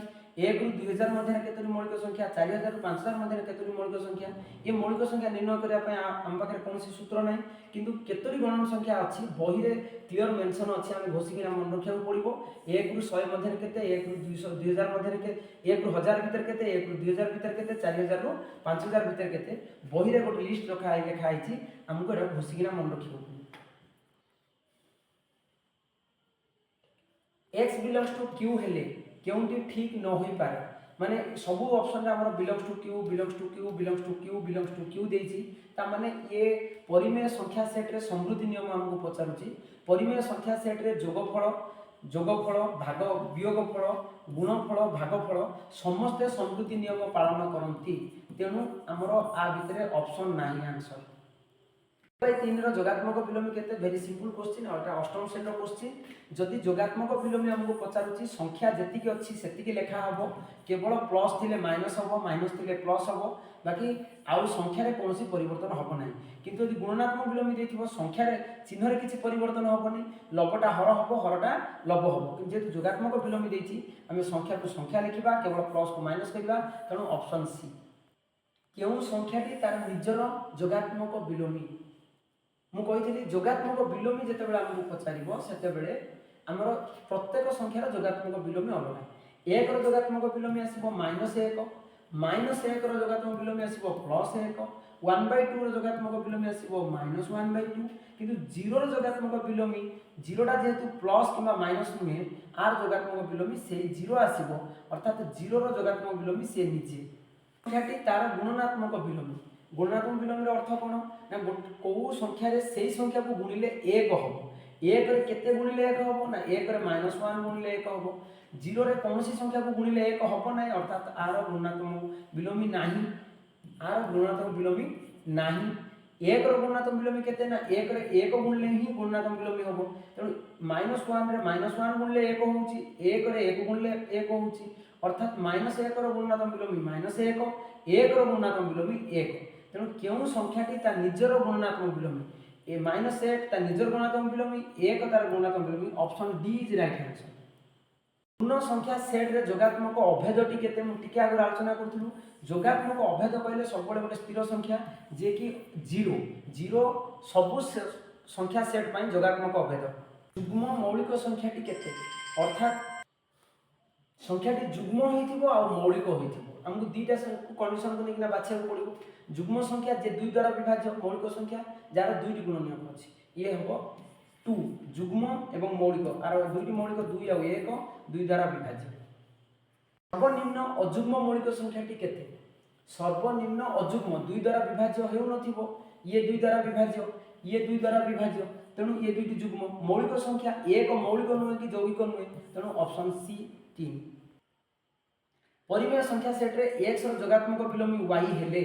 1 रु 2000 मध्ये केतोटी मौलिक संख्या 4000 रु 5000 मध्ये केतोटी मौलिक संख्या ये मौलिक संख्या निर्णय करिया पय हम पाखरे कोनसी सूत्र नै किंतु केतोटी गणन संख्या अछि बही रे क्लियर मेंशन अछि हम घोषिक नाम मन रखिया पड़िबो 1 रु 100 मध्ये केते 1 रु 200 2000 मध्ये केते 1 रु 1000 भीतर केते 1 रु 2000 भीतर केते 4000 रु 5000 भीतर केते बही रे गोटे लिस्ट रखा लिखा आइछि हमको एटा घोषिक नाम मन रखिबो x बिलोंग्स टू q हेले केउंटी ठीक न होई पारे माने सब ऑप्शन रे हमर belongs to q belongs to q belongs to q belongs to q देछि ता माने ये परिमेय संख्या सेट रे समृद्धि नियम हमको पचारुछि परिमेय संख्या सेट रे जोगफल भाग वियोगफल गुणफल भागफल समस्त समृद्धि नियम पालन करंती तेनु हमर आ भितरे ऑप्शन नाही आंसर तीन जोगात्मक विलोमी केते भेरी सिंपल क्वेश्चन और अष्टम श्रेणी क्वेश्चन जदि जोगात्मक विलोमी हमको पचारुची संख्या जेतिकी अच्छी सेतिकी लेखा हबो केवल प्लस थिले माइनस हबो माइनस थिले प्लस हबो बाकी आउ संख्या रे कोनोसी परिवर्तन हबो नै किंतु यदि गुणनात्मक विलोमी देथिबो संख्या रे चिन्ह रे किछि परिवर्तन हबोनी लबटा हर हबो हरटा लब हबो किंतु जेतु जोगात्मक विलोमी देछि हम संख्या को संख्या लिखिबा केवल प्लस को माइनस करिबा तेणु ऑप्शन सी केउ संख्याटी तार निजर जोगात्मक विलोमी मु कही जोगात्मक विलोमी जिते आमको पचार से आमर प्रत्येक संख्यार जोगात्मक विलोमी अलग एक जोगात्मक विलोमी आसो माइनस एक जोगात्मक विलोमी आसो प्लस एक 1/2 जोगात्मक विलोमी आसो -1/2 किंतु जीरो जोगात्मक विलोमी जीरोटा जेहेतु प्लस कि माइनस नुहे आर जोगात्मक विलोमी से जीरो आसो अर्थात जीरो जोगात्मक विलोमी से निजे संख्याटी तार गुणनात्मक विलोमी गुणनात्मक विलोमी अर्थ कौन ना कौ संख्या से संख्या को गुणिले एक हम एक केते गुणिले एक हम ना एक -1 गुणिले एक हम जीरो रे कौन सी संख्या को गुणिले एक हम ना अर्थात आर गुणनात्मक विलोमी नाही आर गुणनात्मक विलोमी नाही एक गुणनात्मक विलोमी केते ना एक रे एक गुणिले ही गुणनात्मक विलोमी हम तेणु -1 रे -1 गुणिले एक होउची एक रे एक गुणिले एक होउची अर्थात -1 गुणनात्मक विलोमी -1 एक गुणनात्मक विलोमी एक तेणु क्यों संख्याटी ता निजर गुणनात्मक विलोमी ए -1 ता निजर गुणनात्मक विलोमी एक तार गुणनात्मक विलोमी option D is right answer पूर्ण संख्या सेट रे जोगात्मक अभेदटी केते मु टिके आगर आलोचना करथुलु जोगात्मक अभेद कहले सब बडे गोटे स्थिर संख्या जे कि 0 सब संख्या सेट पई जोगात्मक अभेद युग्म मौलिक संख्याटी केते अर्थात संख्याटी युग्म होइथिबो आ मौलिक होइथिबो हमको दुईटा कंडीशन को लेकिन बाछिया पड़ो युग्म संख्या जे दुई द्वारा विभाज्य मौलिक संख्या जार दुईटी गुण नियम अच्छी ये हम 2 युग्म एवं मौलिक आर दुईटी मौलिक 2 और 1 दुई द्वारा विभाज्य सर्वनिम्न अजुग्म मौलिक संख्याटी केते सर्वनिम्न अजुग्म दुई द्वारा विभाज्य हेउ नथिबो ये दुई द्वारा विभाज्य ये दुई द्वारा विभाज्य तेणु ये दुईटी युग्म मौलिक संख्या एक मौलिक नुहे कि यौगिक नुहे तेणु ऑप्शन सी 3 परिमेय संख्या सेट रे x रो जोगात्मक विलोमी y हेले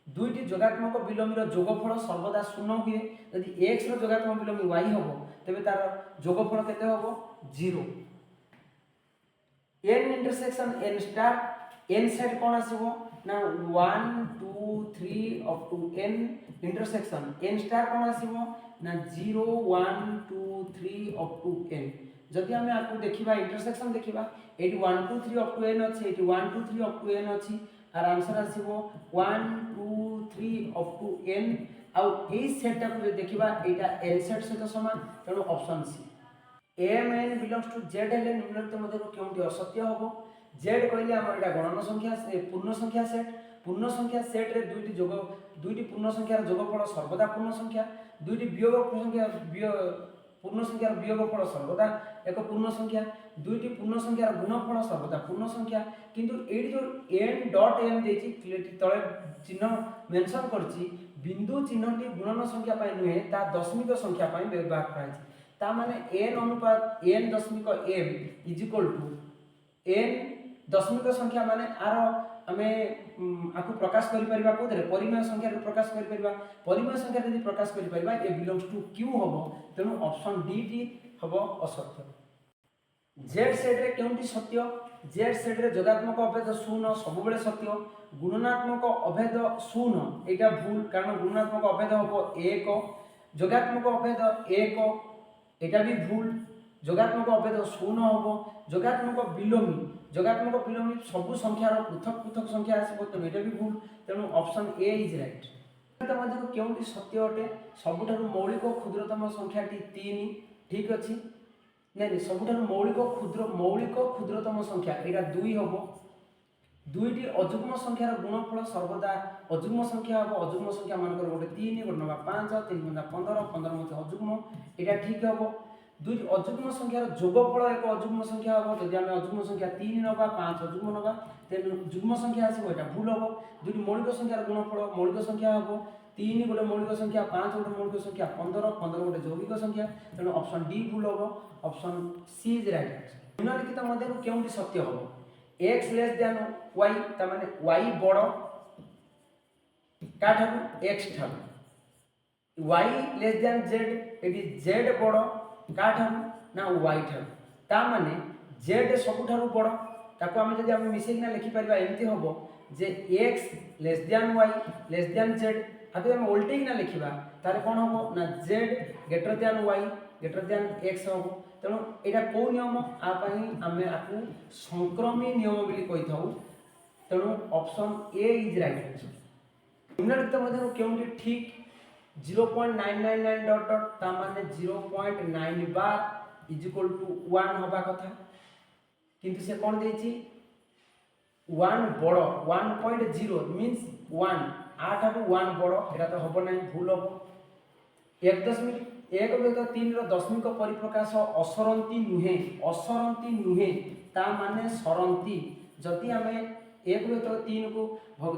दुईटी जोगात्मक विलोमी रो जोगफल सर्वदा शून्य हुए यदि x रो जोगात्मक विलोमी y हबो तबे तार जोगफल केते हबो 0 n intersection n star n set कोन आसीबो ना 1 2 3 up to n intersection n star कोन आसीबो ना 0 1 2 3 अप टू n जदि हमें आपको देखिबा इंटरसेक्शन देखिबा एटी 1 2 3 अप टू n अछि एटी 1 2 3 अप टू n अछि आर आंसर आसीबो 1 2 3 अप टू n आउ एई सेट टा को देखिबा एटा n सेट सहित समान तेणु option C m n belongs to z हेले निम्नलिखित मध्ये केउंटी असत्य हबो z कहले हमर एटा गणन संख्या पूर्ण संख्या सेट रे दुईटी पूर्ण संख्यार जोगफल सर्वदा पूर्ण संख्या दुईटी वियोग संख्या पूर्ण संख्यार वियोगफल सर्वदा एक पूर्ण संख्या दुईटी पूर्ण संख्यार गुणफल सर्वदा पूर्ण संख्या किंतु एडी जो n डॉट m देछि क्लियरली तळे चिन्ह मेंशन करछि बिंदु चिन्हटी गुणन संख्या पय नुहे ता दशमिक संख्या पय व्यवहार कराछि ता माने n अनुपात n दशमिक m is equal to n दशमिक संख्या माने आरो आमे आकु प्रकाश करि परिबा कोदरे परिमेय संख्या रे प्रकाश करि परिबा परिमेय संख्या रे प्रकाश करि परिबा ए बिलोंग्स टू q हबो तेनु ऑप्शन डी टी हबो असत्य z सेट रे केउंटी सत्य z सेट रे जोगात्मक अभेद शून्य सब बेले सत्य गुणनात्मक अभेद शून्य एटा भूल कारण गुणनात्मक अभेद हबो 1 जोगात्मक अभेद 1 एटा भी भूल जोगात्मक अभेद शून्य हबो जोगात्मक विलोमी सब संख्यार पृथक पृथक संख्या आसीबो त एटा भी भूल तेणु ऑप्शन ए इज राइट त मध्ये केउंटी सत्य अटे सबुठारु मौलिक क्षुद्रतम संख्याटी 3 ठीक अछि नै सबुठारु मौलिक क्षुद्रतम संख्या एटा 2 हबो दुईटी अजुग्म संख्यार गुणफल सर्वदा अजुग्म संख्या हबो अजुग्म संख्या मानकर गोटे 3 गोटे नबा 5 3 गुणा 15 15 मध्ये अजुग्म एटा ठीक हबो दुईटी अजुग्म संख्यार जोगफल एक अजुग्म संख्या हबो जदि हम अजुग्म संख्या 3 नबा 5 अजुग्म नबा तेनु जुग्म संख्या आसीबो एटा भूल हबो दुईटी मौलिक संख्यार गुणफल मौलिक संख्या हबो 3 गोटे मौलिक संख्या 5 गोटे मौलिक संख्या 15 15 गोटे यौगिक संख्या तेनु ऑप्शन डी भूल हबो option C is right answer निम्नलिखित मध्ये केउंटी सत्य हबो x लेस देन y ता माने y बड़ का ठाकु x ठाकु y less than z eighty z बड़ का ठारू ना y ठारू ता माने z सबुठारू बड़ ताको आमे जदि आमे मिसेकिना लिखि परबा एमती हबो जे x less than y less than z आबे आमे उल्टेकिना लिखिबा तारे कोन हबो ना z greater than y greater than x हबो तेणु एटा को नियम आ पई आमे आकु संक्रमी नियम बोली कहि थाउ तेणु option A is right answer निम्नलिखित मध्ये केउंटी ठीक 0.999 डॉट डॉट ता माने 0.9 बार इज इक्वल टू 1 होबा कथा किंतु से कोन देछि 1 बड़ 1.0 मींस 1 8 आठु 1 बड़ एटा तो हबो नै भूल हबो 1.3 रो दशमिक परिप्रकाश असरंती नुहे ता माने सरंती जदि हमें 1.3 को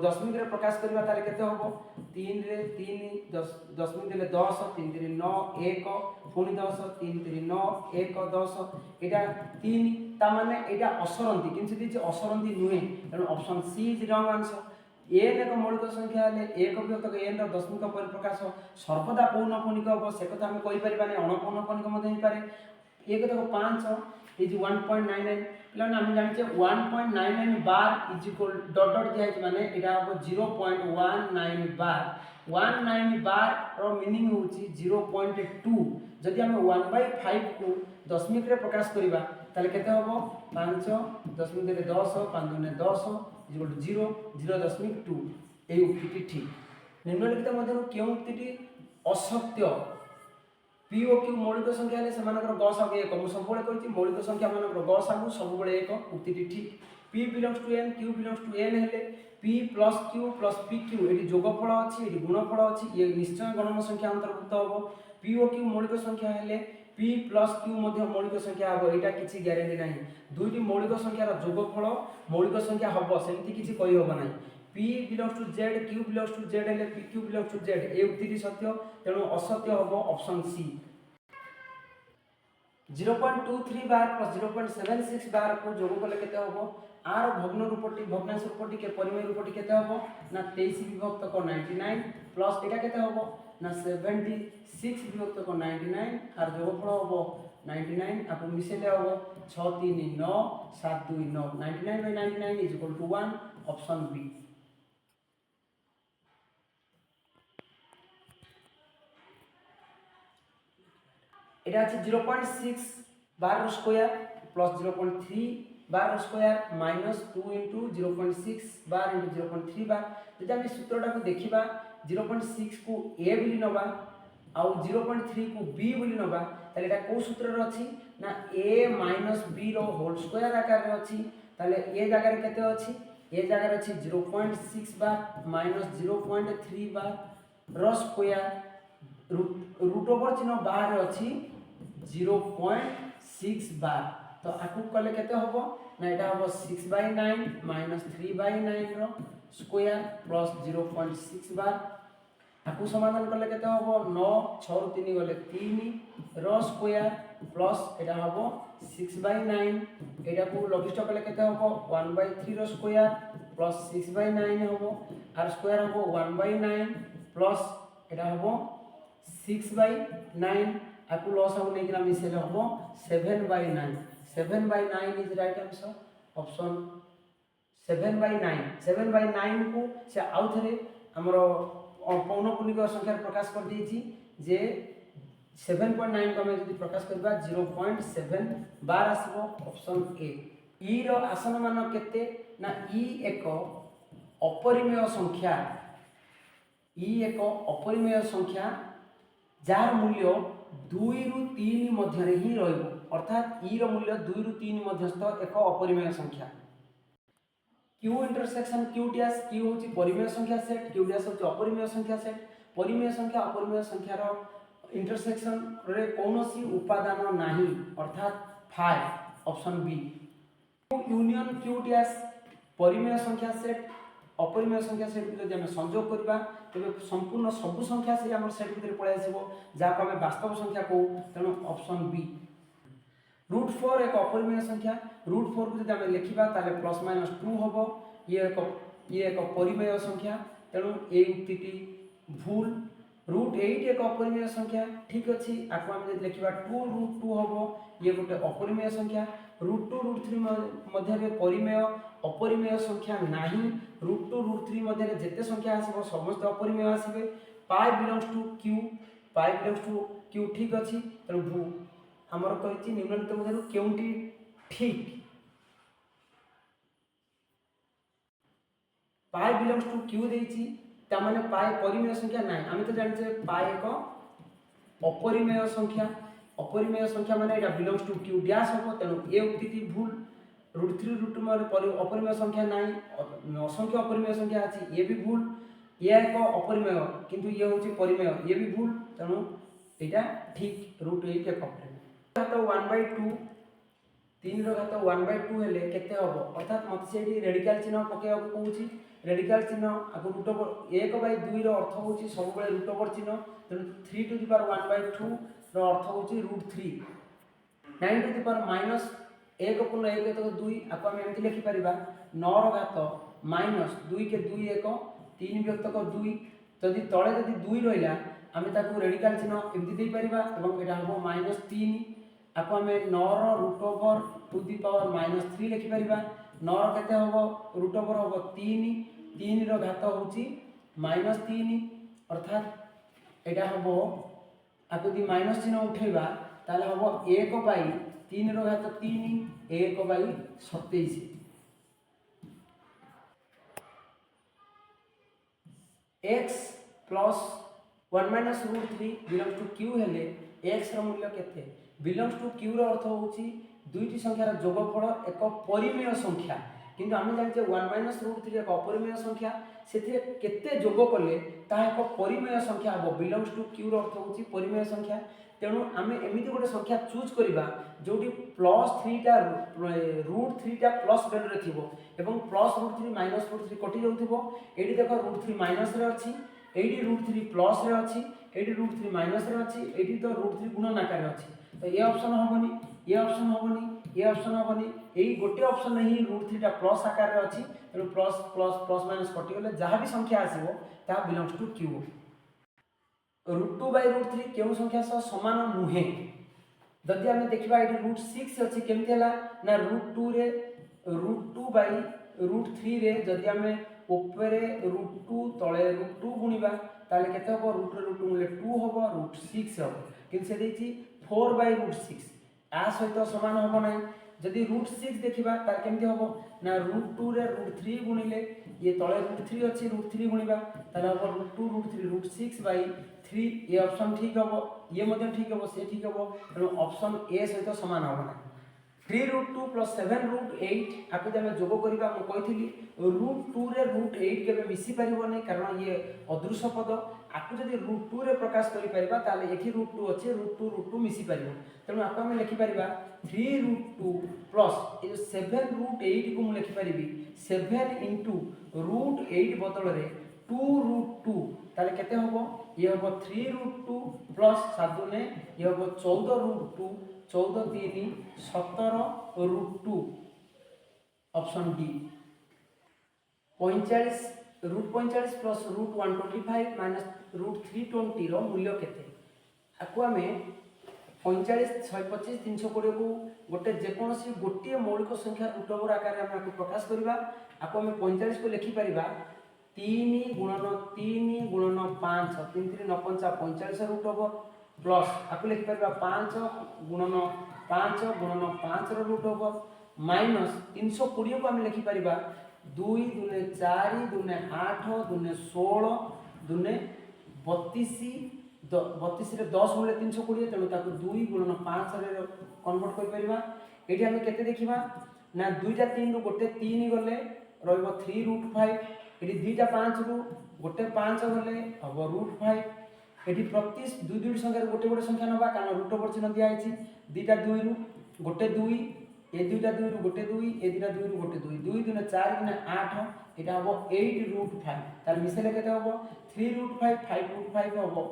दशमिक रे प्रकाश करबा ताले केते हबो 3 रे 3 दशमिक देले 10 3 3 9 1 पुनी 10 3 3 9 1 10 एटा 3 ता माने एटा असरंती किंतु दिछि असरंती नुहे तेणु option C is wrong answer n एक मौलिक संख्या हेले एक विभक्त एन रो दशमिक परिप्रकाश सर्वदा पौनपुनिक हबो से कथा हम कहि परिबा नै अणपौनपुनिक मध्ये ही पारे एक देखो 5 इज 1.99 प्लस हम जानि 1.99 bar is equal dot dot दिया है माने एटा हबो 0.19 बार 19 बार रो मीनिंग होची 0.2 जदि हम 1/5 को दशमिक रे प्रकाश करिबा ताले केते हबो 5 दशमिक देले 10 5 दुने 10 इज इक्वल टू 0.2 এই উক্তিটি ঠিক নিম্নলিখিত মধ্যে কেউ উক্তিটি অসত্য पी ओ क्यू मौलिक संख्या हेले सेमानकर गसागु एक मु सबले कहिछि मौलिक संख्या मानकर गसागु सबले एक उक्तिटी ठीक p belongs to n q belongs to n हेले p plus q plus pq एटी जोगफल अछि एटी गुणफल अछि ये निश्चय गणन संख्या अंतर्भुक्त होबो p o q मौलिक संख्या हेले p प्लस q मध्ये मौलिक संख्या हबो एटा किछि ग्यारंटी नाही दुईटी मौलिक संख्यार जोगफल मौलिक संख्या हबो सेमति किछि कहि होबो नाही p belongs to z q belongs to z हेले pq बिलोंग्स टू z ए उक्तिटी सत्य तेणु असत्य हबो ऑप्शन सी 0.23 बार प्लस 0.76 बार को जोग कले केते हबो आर भग्न रूपटी भग्नांश रूपटी के परिमेय रूपटी केते हबो ना 23 विभक्त को 99 प्लस एटा केते हबो ना 76 विभक्त को 99 आर जोगफल हबो 99 आपु मिसेले हबो 6 3 9 7 2 9 99/99 is equal to 1 option B এটা আছে 0.6 bar square plus 0.3 bar square minus 2 into 0.6 bar into 0.3 bar যদি আমি সূত্রটাকে দেখিবা 0.6 को a বুলি নবা আর 0.3 को b বুলি নবা তাহলে এটা কোন সূত্ররে আছে না a b র হোল স্কয়ার আকারে আছে তাহলে a জায়গায় কেতে আছে a জায়গায় আছে 0.6 বার মাইনাস 0.3 বার র স্কয়ার रूट ओवर चिन्ह बाहर अछि 0.6 बार तो आकु कले केते हबो ना एटा हबो 6/9 माइनस 3/9 रो स्क्वायर प्लस 0.6 बार आकु समाधान कले केते हबो 9 6 रो 3 गले 3 रो स्क्वायर प्लस एटा हबो 6/9 एटा को लघिष्ठ कले केते हबो 1/3 रो स्क्वायर प्लस 6/9 हबो आर स्क्वायर हबो 1/9 प्लस एटा हबो 6/9 आकु लॉस हम नहीं कि मिसेले हम 7/9 7/9 इज राइट आंसर ऑप्शन 7/9 को से आउ थरे हमरो पौनपुनिक संख्या प्रकाश कर देछि जे 7.9 को हम यदि प्रकाश करबा 0.7 बार आसीबो ऑप्शन ए ई रो आसन मान केते ना ई एक अपरिमेय संख्या ई एक अपरिमेय संख्या जार मूल्य 2 रु 3 मध्य ही रहइबो अर्थात ई रो मूल्य 2 रु 3 मध्यस्थ एक अपरिमेय संख्या q intersection q dash q होची परिमेय संख्या सेट q डैश होची अपरिमेय संख्या सेट परिमेय संख्या अपरिमेय संख्या रो इंटरसेक्शन रे कोनोसी उपादान नाही अर्थात 5 option B q union q dash परिमेय संख्या सेट अपरिमेय संख्या सेट को जब संयोग करबा तबे संपूर्ण सब संख्या से हमर सेट भीतर पळे आसीबो जाको हम वास्तव संख्या को तेणु ऑप्शन बी √4 एक अपरिमेय संख्या √4 को जब हम लिखिबा ताले प्लस माइनस 2 होबो ये एक परिमेय संख्या तेणु ए उक्तिटी भूल √8 एक अपरिमेय संख्या ठीक अच्छी आपको आम लिखा 2√2 हम ये गोटे अपरिमेय संख्या √2 √3 मध्य परिमेय अपरिमेय संख्या नहीं √2 √3 मध्य जिते संख्या आसो समस्त अपरिमेय आसवे पाई बिलोंग्स टू क्यू ठीक अच्छी तेणु भू आमर कही निम्नलिखित मध्य केउंटी ठीक पाई बिलोंग्स टू क्यू देती तामाने पाई परिमेय संख्या नहीं आम तो जाने पाई एक अपरिमेय संख्या माने एटा बिलोंग्स टू क्यू डैश हम तेणु ये उक्ति भूल √3 √2 माने अपरिमेय संख्या नहीं असंख्य अपरिमेय संख्या अच्छी ये भी भूल ये एक अपरिमेय किंतु ये होची परिमेय ये भी भूल तेणु एटा ठीक √8 एक अपरिमेय घात 1/2 3 रो घात 1/2 हेले केते हबो अर्थात मत सेठी रेडिकल चिन्ह पकेया को कहूची रेडिकल चिन्ह आगु √1/2 रो अर्थ होची सब बेले √over चिन्ह तेणु 3 टू द पावर 1/2 रो अर्थ होची √3 9 टू द पावर माइनस 1 पूर्ण 1 तो 2 आपको हम एमती लिखि परिबा 9 रो घात माइनस 2 के 2 1 3 व्यक्तक 2 जदि तळे जदि 2 रहिला आमे ताकू रेडिकल चिन्ह एमती दे परिबा एवं एटा हबो -3 आपको हम 9 रो √over टू द पावर -3 लिखि परिबा 9 रो केते हबो √over हबो 3 3 रो घात होची -3 अर्थात एटा हबो आपको यदि माइनस चिन्ह उठेबा ताले हबो 1/3 रो घात 3 1/27 x plus 1 minus √3 belongs to q हेले x रो मूल्य केते बिलोंग्स टू q रो अर्थ होची दुईटी संख्यार जोगफल एक परिमेय संख्या किंतु आम जाने 1 माइनस √3 एक अपरिमेय संख्या से केते जोग कले ता एक परिमेय संख्या हम बिलोंग्स टू क्यू रो अर्थ होची परिमेय संख्या तेणु आम एमती गोटे संख्या चूज करवा जोटी +3 टा √3 टा प्लस वैल्यू रे थिबो एवं +√3 -√3 कटि जाउथिबो एडी देखो √3 माइनस रे अछि एडी √3 प्लस रे अछि एडी √3 माइनस रे अछि एडी तो √3 गुणन आकार रे अछि तो ये ऑप्शन होबनी ये ऑप्शन होबनी ये ऑप्शन होबनी एई गोटे ऑप्शन नहीं √3 टा प्लस आकार रे अछि तेणु प्लस प्लस प्लस माइनस कटि गले जहां भी संख्या आसीबो ता बिलोंग्स टू क्यू √2/√3 केउ संख्या सह समान नुहे जदि आम देखा ये √6 अच्छी केमती है ना √2 रे √2/√3 रे जदि आम ऊपर √2 तले √2 गुणिबा ताले केते हो √2 मूल्य 2 होबो √6 हो किंतु से देछि 4/√6 आ सहित समान होबो नै जदि √6 देखिबा तार केमती होबो ना √2 रे √3 गुणिले ये तले √3 अच्छी √3 गुणिबा ताले होबो √2 √3 √6/3 ये ऑप्शन ठीक होबो ये मध्य ठीक होबो से ठीक होबो तेणु ऑप्शन ए सहित समान होबो ना 3√2 + 7√8 आपको जब जोग करबा हम कहिथिली √2 रे √8 केबे मिसी परिबो नै कारण ये अदृश्य पद आपको जदि √2 रे प्रकाश करि परिबा ताले एठी √2 अछि √2 मिसी परिबो तेणु आपको हम लिखि परिबा 3√2 + ए 7√8 को हम लिखि परिबी 7 * √8 बदल रे 2√2 ताले केते होबो ये होबो 3√2 + 7 ने ये होबो 14√2 14 3 17√2 ऑप्शन डी 45 √45 + √125 - √320 रो मूल्य केते आकु आमे 45 125 320 को गोटे जेकोसी गोटे मौलिक संख्या √over आकार में आपको प्रकाश करबा आपको हम 45 को लिखि परिबा 3 × 3 × 5 3 3 9 5 45 √over प्लस आपको लिखि परिबा 5 × 5 × 5 रो √over माइनस 320 को हम लिखि परिबा 2 × 4 × 8 × 16 × 32 रे 10 मूल्य 320 तेणु ताको 2 × 5 रे कन्वर्ट कर परिबा एठी हम केते देखिबा ना 2 टा 3 रो गोटे 3 गले रहइबो 3√5 एठी 2 टा 5 रो गोटे 5 गले हबो √5 एठी प्रति दुई दुई संख्या गोटे गोटे संख्या नबा कारण √over चिन्ह दिया आइछि 2 टा 2 रु गोटे 2 ए 2 टा 2 रु गोटे 2 ए 2 टा 2 रु गोटे 2 2 × 4 × 8 एटा हबो 8√5 तार मिसेले केते हबो 3√5 5√5 हबो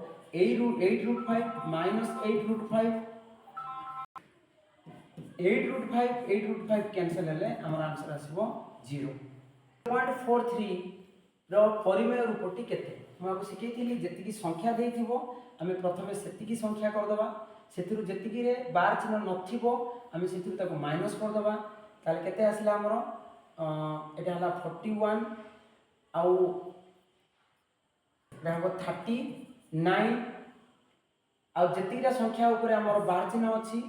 8√5 - 8√5 8√5 कैंसिल हेले हमर आंसर आसीबो 0.43 रो परिमेय रूपटी केते आपको शिखी जी संख्या देथिबो आमे प्रथमे सेतिकी संख्या करदबा सेतिरु जेतिकी रे बार चिन्ह नथिबो आमे सेतिरु ताको माइनस करदबा ताले केते आसला हमरो एटा हला 41 आउ रहबो 39 आउ जेतिकीटा संख्या ऊपर हमरो बार चिन्ह अछि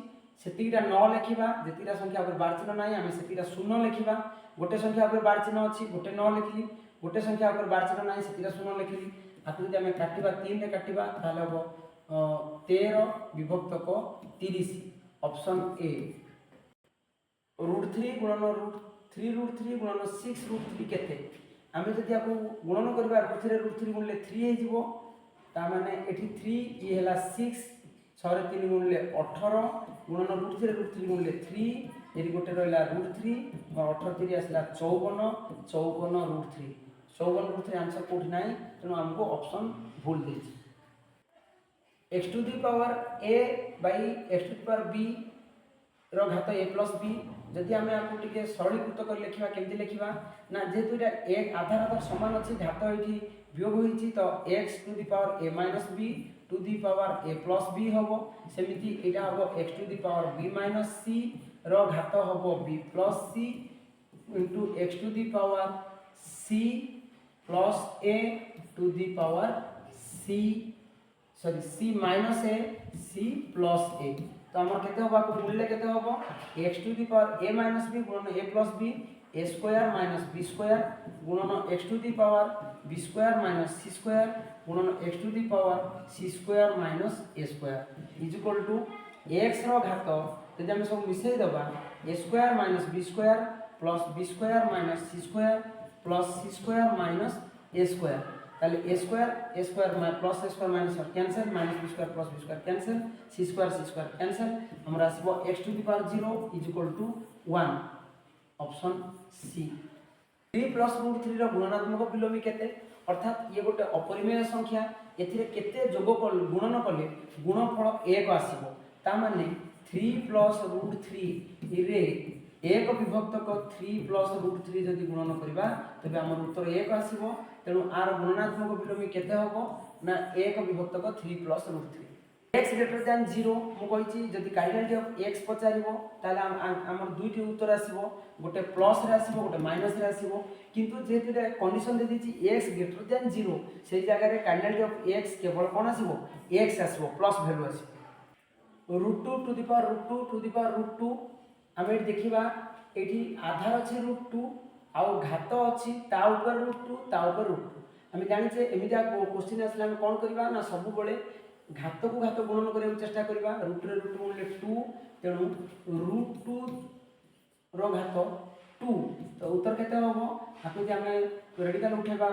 सेतिकीटा न लिखिबा जेतिकीटा संख्या ऊपर बार चिन्ह नाही आमे सेतिकीटा शून्य लिखिबा गोटे संख्या ऊपर बार चिन्ह अछि गोटे न लिखली गोटे संख्या ऊपर बार चिन्ह नाही सेतिकीटा शून्य लिखली आकु जदि आमे काटिबा 3 रे काटिबा ताले हबो 13 विभक्त को 30 ऑप्शन ए √3 गुणन √3 गुणन 6 √3 केते आमे जदि आपु गुणन करबा √3 गुणले 3 हे जिवो ता माने एठी 3 ई हला 6 6 रे 3 गुणले 18 गुणन √3 गुणले 3 एरी गोटे रहला √3 और 18 3 आसला 54 √3 54 आंसर कोठी नाही तेनो हमको ऑप्शन भूल देछि x to the power a by x to the power b रो घात a प्लस b जदि आमे आपको टिके सरलीकृत कर लिखिबा केमति लिखिबा ना जेतु एटा एक आधार आधार समान अछि घात एठी वियोग होइछि तो x to the power a minus b to the power a plus b हबो सेमिति एटा हबो x to the power b minus c रो घात हबो b plus c into x to the power c plus a to the power c sorry c minus a c plus a तो हमर केते होबा को मूल्य केते होबो x to the power a minus b गुणन a plus b a square minus b square गुणन x to the power b square minus c square गुणन x to the power c square minus a square is equal to x रो घात जदि हम सब मिसै दबा a square minus b square plus b square minus c square plus c square minus a square ताले a square plus a square minus cancel minus b square plus b square cancel c square cancel हमरा आसीबो x to the power 0 is equal to 1 option C 3 plus √3 रो गुणनात्मक विलोमी केते अर्थात ये गोटे अपरिमेय संख्या एथिरे केते जोग गुणन कले गुणफल 1 आसीबो ता माने 3 प्लस √3 रे एक विभक्त को 3 प्लस √3 जदि गुणन करबा तबे हमर उत्तर 1 आसीबो तेनु आर गुणनात्मक विलोमी केते होबो ना 1 विभक्त को 3 प्लस √3 x ग्रेटर देन 0 मु कहिछि जदि कार्डिनलिटी ऑफ x पचारिबो ताले हमर दुइटी उत्तर आसीबो गोटे प्लस रे आसीबो गोटे माइनस रे आसीबो किंतु जेतु रे कंडीशन दे दिछि x ग्रेटर देन 0 सेही जगह रे कार्डिनलिटी ऑफ x केवल कोन आसीबो x आसीबो प्लस वैल्यू आसीबो √2 to the power √2 to the power √2 आमे देखिबा एठी आधार अछि √2 आउ घात अछि ता ऊपर √2 ता ऊपर √2 आमे जानि जे एमिजा क्वेश्चन आसला हम कोन करबा ना सब बेले घात को घात गुणन करे चेष्टा करबा √2 रे √2 गुणले 2 तेनु √2 रो घात 2 तो उत्तर केते होबो हाकु जे हमें रेडिकल उठेबा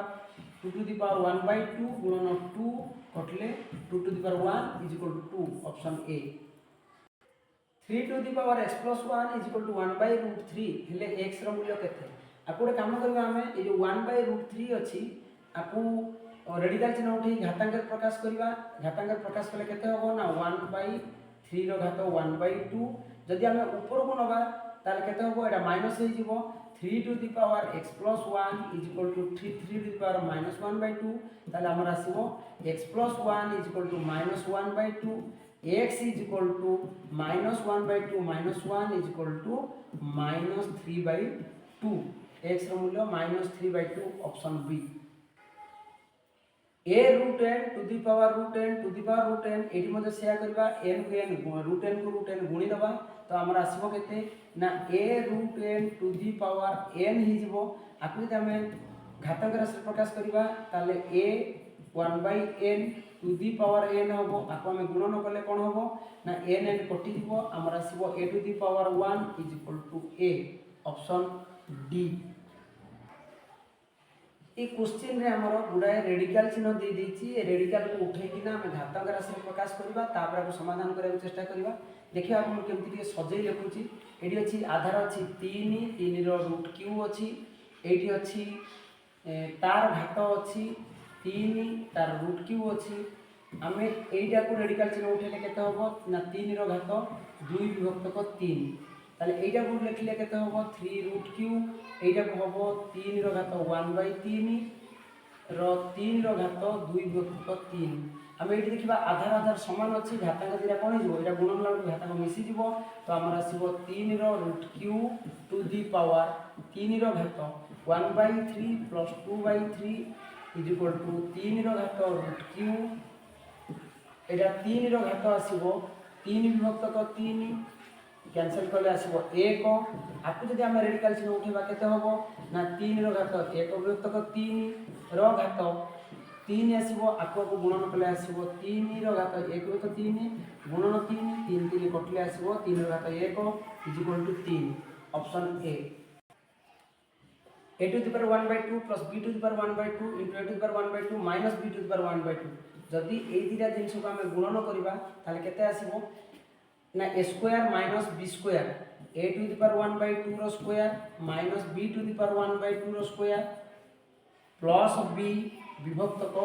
2 टू द पावर 1/2 गुणन 2 कटले 2 to the power 1 is equal to 2 option A 3 to the power x plus 1 is equal to 1/√3 हेले x रो मूल्य केते आकु रे काम करबा हमें ए जो 1/√3 अछि आकु रेडिकल चिन्ह उठे घातांक प्रकाश करबा घातांक प्रकाश कले केते होबो ना 1/3 रो घात 1/2 जदि हमें ऊपर को नबा ताले केते होबो एटा माइनस हे जिवो 3 to the power x plus 1 is equal to 3 to the power minus 1/2 ताले हमर आसीबो x plus 1 is equal to minus 1/2 x is equal to minus 1/2 minus 1 is equal to minus 3/2 x रो मूल्य minus 3/2 option B a √n to the power √n to the power √n एटी मध्ये सेया करबा n को n √n को √n गुणी दबा तो हमरा आसीबो केते ना a √n to the power n हि जिवो आकु जे हमें घातांक राशि प्रकाश करबा ताले a 1/n to the power n हबो आकु हमें गुणन करले कोन हबो ना n कटि जिवो हमरा आसीबो a to the power 1 is equal to a option D ए क्वेश्चन रे हमरो गुडाय रेडिकल चिन्ह दे देछि रेडिकल को उठै कि ना हम घातांक राशि प्रकाश करबा तापर को समाधान करे चेष्टा करबा देखिया हम केमति के सजै लिखुछि एडी अछि आधार अछि 3 3 रो रूट q अछि एडी अछि तार घात अछि 3 तार रूट q अछि हमें एइटा को रेडिकल चिन्ह उठैले केते होबो ना 3 रो घात 2 विभक्त को 3 ताले एइटा को लिखले केते होबो 3 रूट q एइटा को होबो 3 रो घात 1/3 3 ର ଘାତ 2 ବିଭକ୍ତ 3 ଆମେ ଏଇଠି ଦେଖିବା ଆଧାର ଆଧାର ସମାନ ଅଛି ଘାତାଙ୍କ ଦିଟା କ'ଣ ହେଇଯିବ ଏଇଟା ଗୁଣନ ଲାଗୁ ଘାତାଙ୍କ ମିଶିଯିବ ତ ଆମର ଆସିବ 3 ର root q to the power 3 ର ଘାତ 1/3 ପ୍ଲସ୍ 2/3 ଇଜ ଇକ୍ୱାଲ୍ ଟୁ 3 ର ଘାତ ରୁଟ୍ କ୍ୟୁ ଏଇଟା 3 ର ଘାତ ଆସିବ 3 ବିଭକ୍ତକ 3 कैंसल कले आसो 1 आपको जब आम रेडिकल चिन्ह उठेबा केते होबो ना 3 रो घात 1 विभक्तक 3 रो घात 3 आसीबो आपको गुणन कले आसीबो 3 रो घात 1 विभक्त 3 गुणन 3 3 3 कटले आसीबो 3 रो घात 1 is equal to 3 option A a to the power 1/2 plus b to the power 1/2 into a to the power 1/2 minus b to the power 1/2 जदि ए दिटा जिंस को हम गुणन करबा ताले केते आसीबो ना a square minus b square a to the power 1/2 रो square minus b to the power 1/2 रो स्क्वायर प्लस b विभक्तक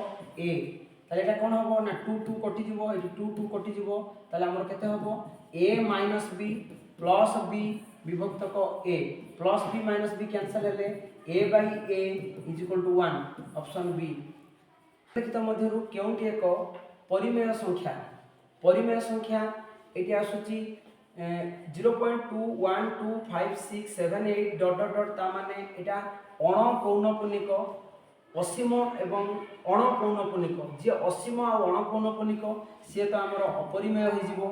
a ताले एटा कोन होबो ना 2 2 कटि जिवो एटी 2 2 कटि जिवो ताले हमर केते होबो a minus b plus b विभक्तक a plus b minus b cancel हेले a by a is equal to 1 option B लिखित मध्यरु केउंटी एक परिमेय संख्या एटी आसुची 0.2125678 डॉट डॉट डॉट ता माने एटा अणपौनपुनिक असीम एवं अणपौनपुनिक जे असीम आ अणपौनपुनिक से तो आमर अपरिमेय हो जिवो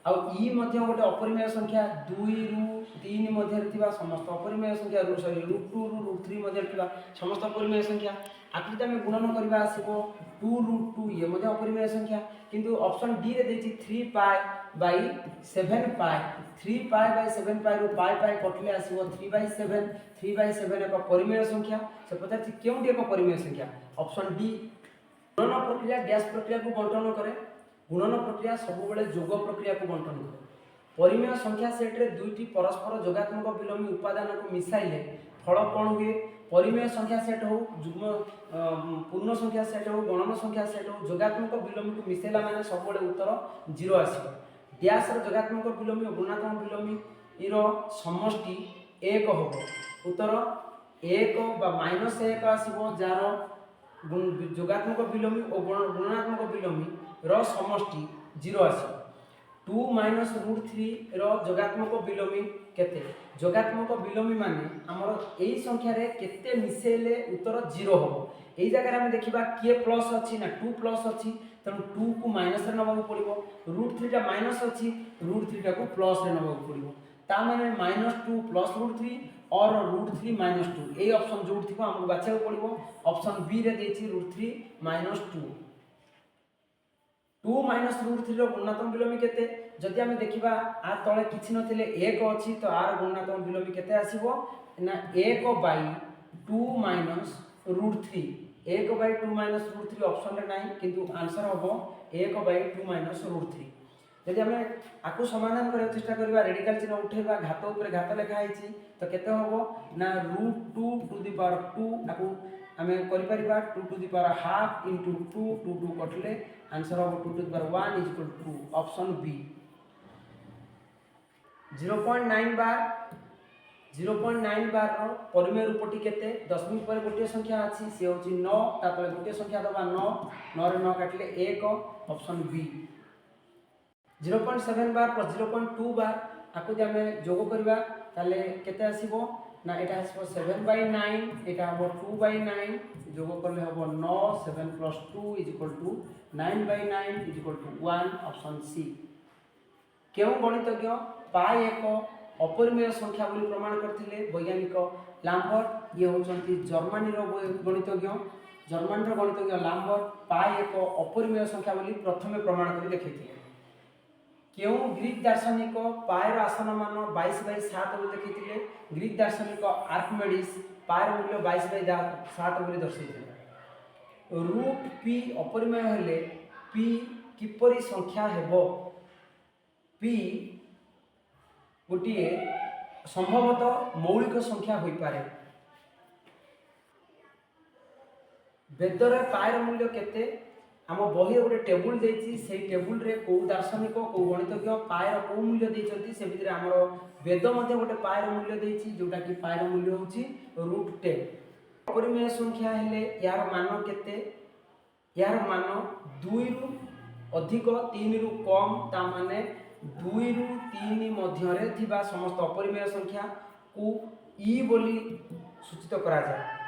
आ ई मध्य गोटे अपरिमेय संख्या 2 रु 3 मध्य थिबा समस्त अपरिमेय संख्या रु सॉरी रूट 2 रु रूट 3 मध्य थिबा समस्त अपरिमेय संख्या आकि तमे गुणन करबा आसीबो 2 रूट 2 ये मध्य अपरिमेय संख्या किंतु ऑप्शन डी रे देछि 3 pi by 7 pi 3 pi by 7 पाई रु पाई पाई कटले आसीबो 3 बाय 7 एक परिमेय संख्या से पचाछि केउंडी एक परिमेय संख्या ऑप्शन डी गुणन प्रक्रिया डैश प्रक्रिया को बंटन करे गुणन प्रक्रिया सब बेले जोग प्रक्रिया को बंटन करे परिमेय संख्या सेट रे दुईटी परस्पर जोगात्मक विलोमी उपादान को मिसाइले फल कोन हुए परिमेय संख्या सेट हो जुग्म पूर्ण संख्या सेट हो गणन संख्या सेट हो जोगात्मक विलोमी को मिसेला माने सब बेले उत्तर 0 आसीबो डैश रो जोगात्मक विलोमी और गुणात्मक विलोमी इरो समष्टि 1 होबो उत्तर 1 बा -1 आसीबो जार जोगात्मक विलोमी और गुणात्मक विलोमी रो समष्टि 0 आसीबो 2 माइनस रूट 3 रो जोगात्मक विलोमी केते जोगात्मक विलोमी माने हमर एई संख्या रे केते मिसेले उत्तर 0 होबो एई जगह रे हम देखिबा के प्लस अछि ना 2 प्लस अछि तन 2 को माइनस रे नबाक पड़िबो रूट 3 टा माइनस अछि रूट 3 टा को प्लस रे नबाक पड़िबो ता माने -2 प्लस रूट 3 और रूट 3 -2 एई ऑप्शन जोड थिबो हमको बाछे पड़िबो ऑप्शन बी रे देछि रूट 3 -2 2 माइनस रूट 3 रो गुणात्मक विलोमी केते जदि हम देखिबा आ तळे किछि नथिले 1 अछि तो आर गुणात्मक विलोमी केते आसीबो ना 1 by 2 minus root 3 1 by 2 minus root 3 option रे नाही किंतु आंसर होबो 1 बाय 2 माइनस रूट 3 जदि हम आकु समाधान करे चेष्टा करबा रेडिकल चिन्ह उठेबा घात ऊपर घात लेखा आइछि तो केते होबो ना रूट 2 टू द पावर 2 आकु हमें करि परिबा 2 to the power half into 2 2 2 कटले आंसर होबो 2 to the power 1 is equal to option B 0.9 bar रो परिमेय रूपटी केते दशमिक पर गोटे संख्या अछि से होछि 9 ता तले गोटे संख्या दबा 9 9 रे 9 काटले 1 ऑप्शन बी 0.7 बार प्लस 0.2 बार आकु जे हमें जोग करबा ताले केते आसीबो ना एटा आसीबो 7/9 एटा हबो 2/9 जोग करले हबो 9 7 plus 2 is equal to 9/9 is equal to 1 option C केउ गणितज्ञ पाई एक अपरिमेय संख्या बोली प्रमाण करथिले वैज्ञानिक लाम्बर्ट ये होचंती जर्मनी रो गणितज्ञ लाम्बर्ट पाई एक अपरिमेय संख्या बोली प्रथमे प्रमाण करि देखैथिले केउ ग्रीक दार्शनिक पाई रो आसन मान 22/7 बोली देखैथिले ग्रीक दार्शनिक आर्किमिडीज पाई रो मूल्य 22/7 बोली दर्शाइथिले रूट पी अपरिमेय हेले पी किपरि संख्या हेबो पी गोटे संभवतः मौलिक संख्या हो पारे वेदर पायर मूल्य केते आम बही गोटे टेबुल देछि से टेबुल रे को दार्शनिक को गणितज्ञ पायर को मूल्य देछथि से भितर हमर वेद मध्ये गोटे पायर मूल्य देछि जोटा कि पायर मूल्य होछि रूट 10 अपरिमेय संख्या हेले यार मान केते यार मान 2 रु अधिक 3 रु कम ता माने 2 रु 3 मध्यरे थिबा समस्त अपरिमेय संख्या को ई बोली सूचित करा जाए।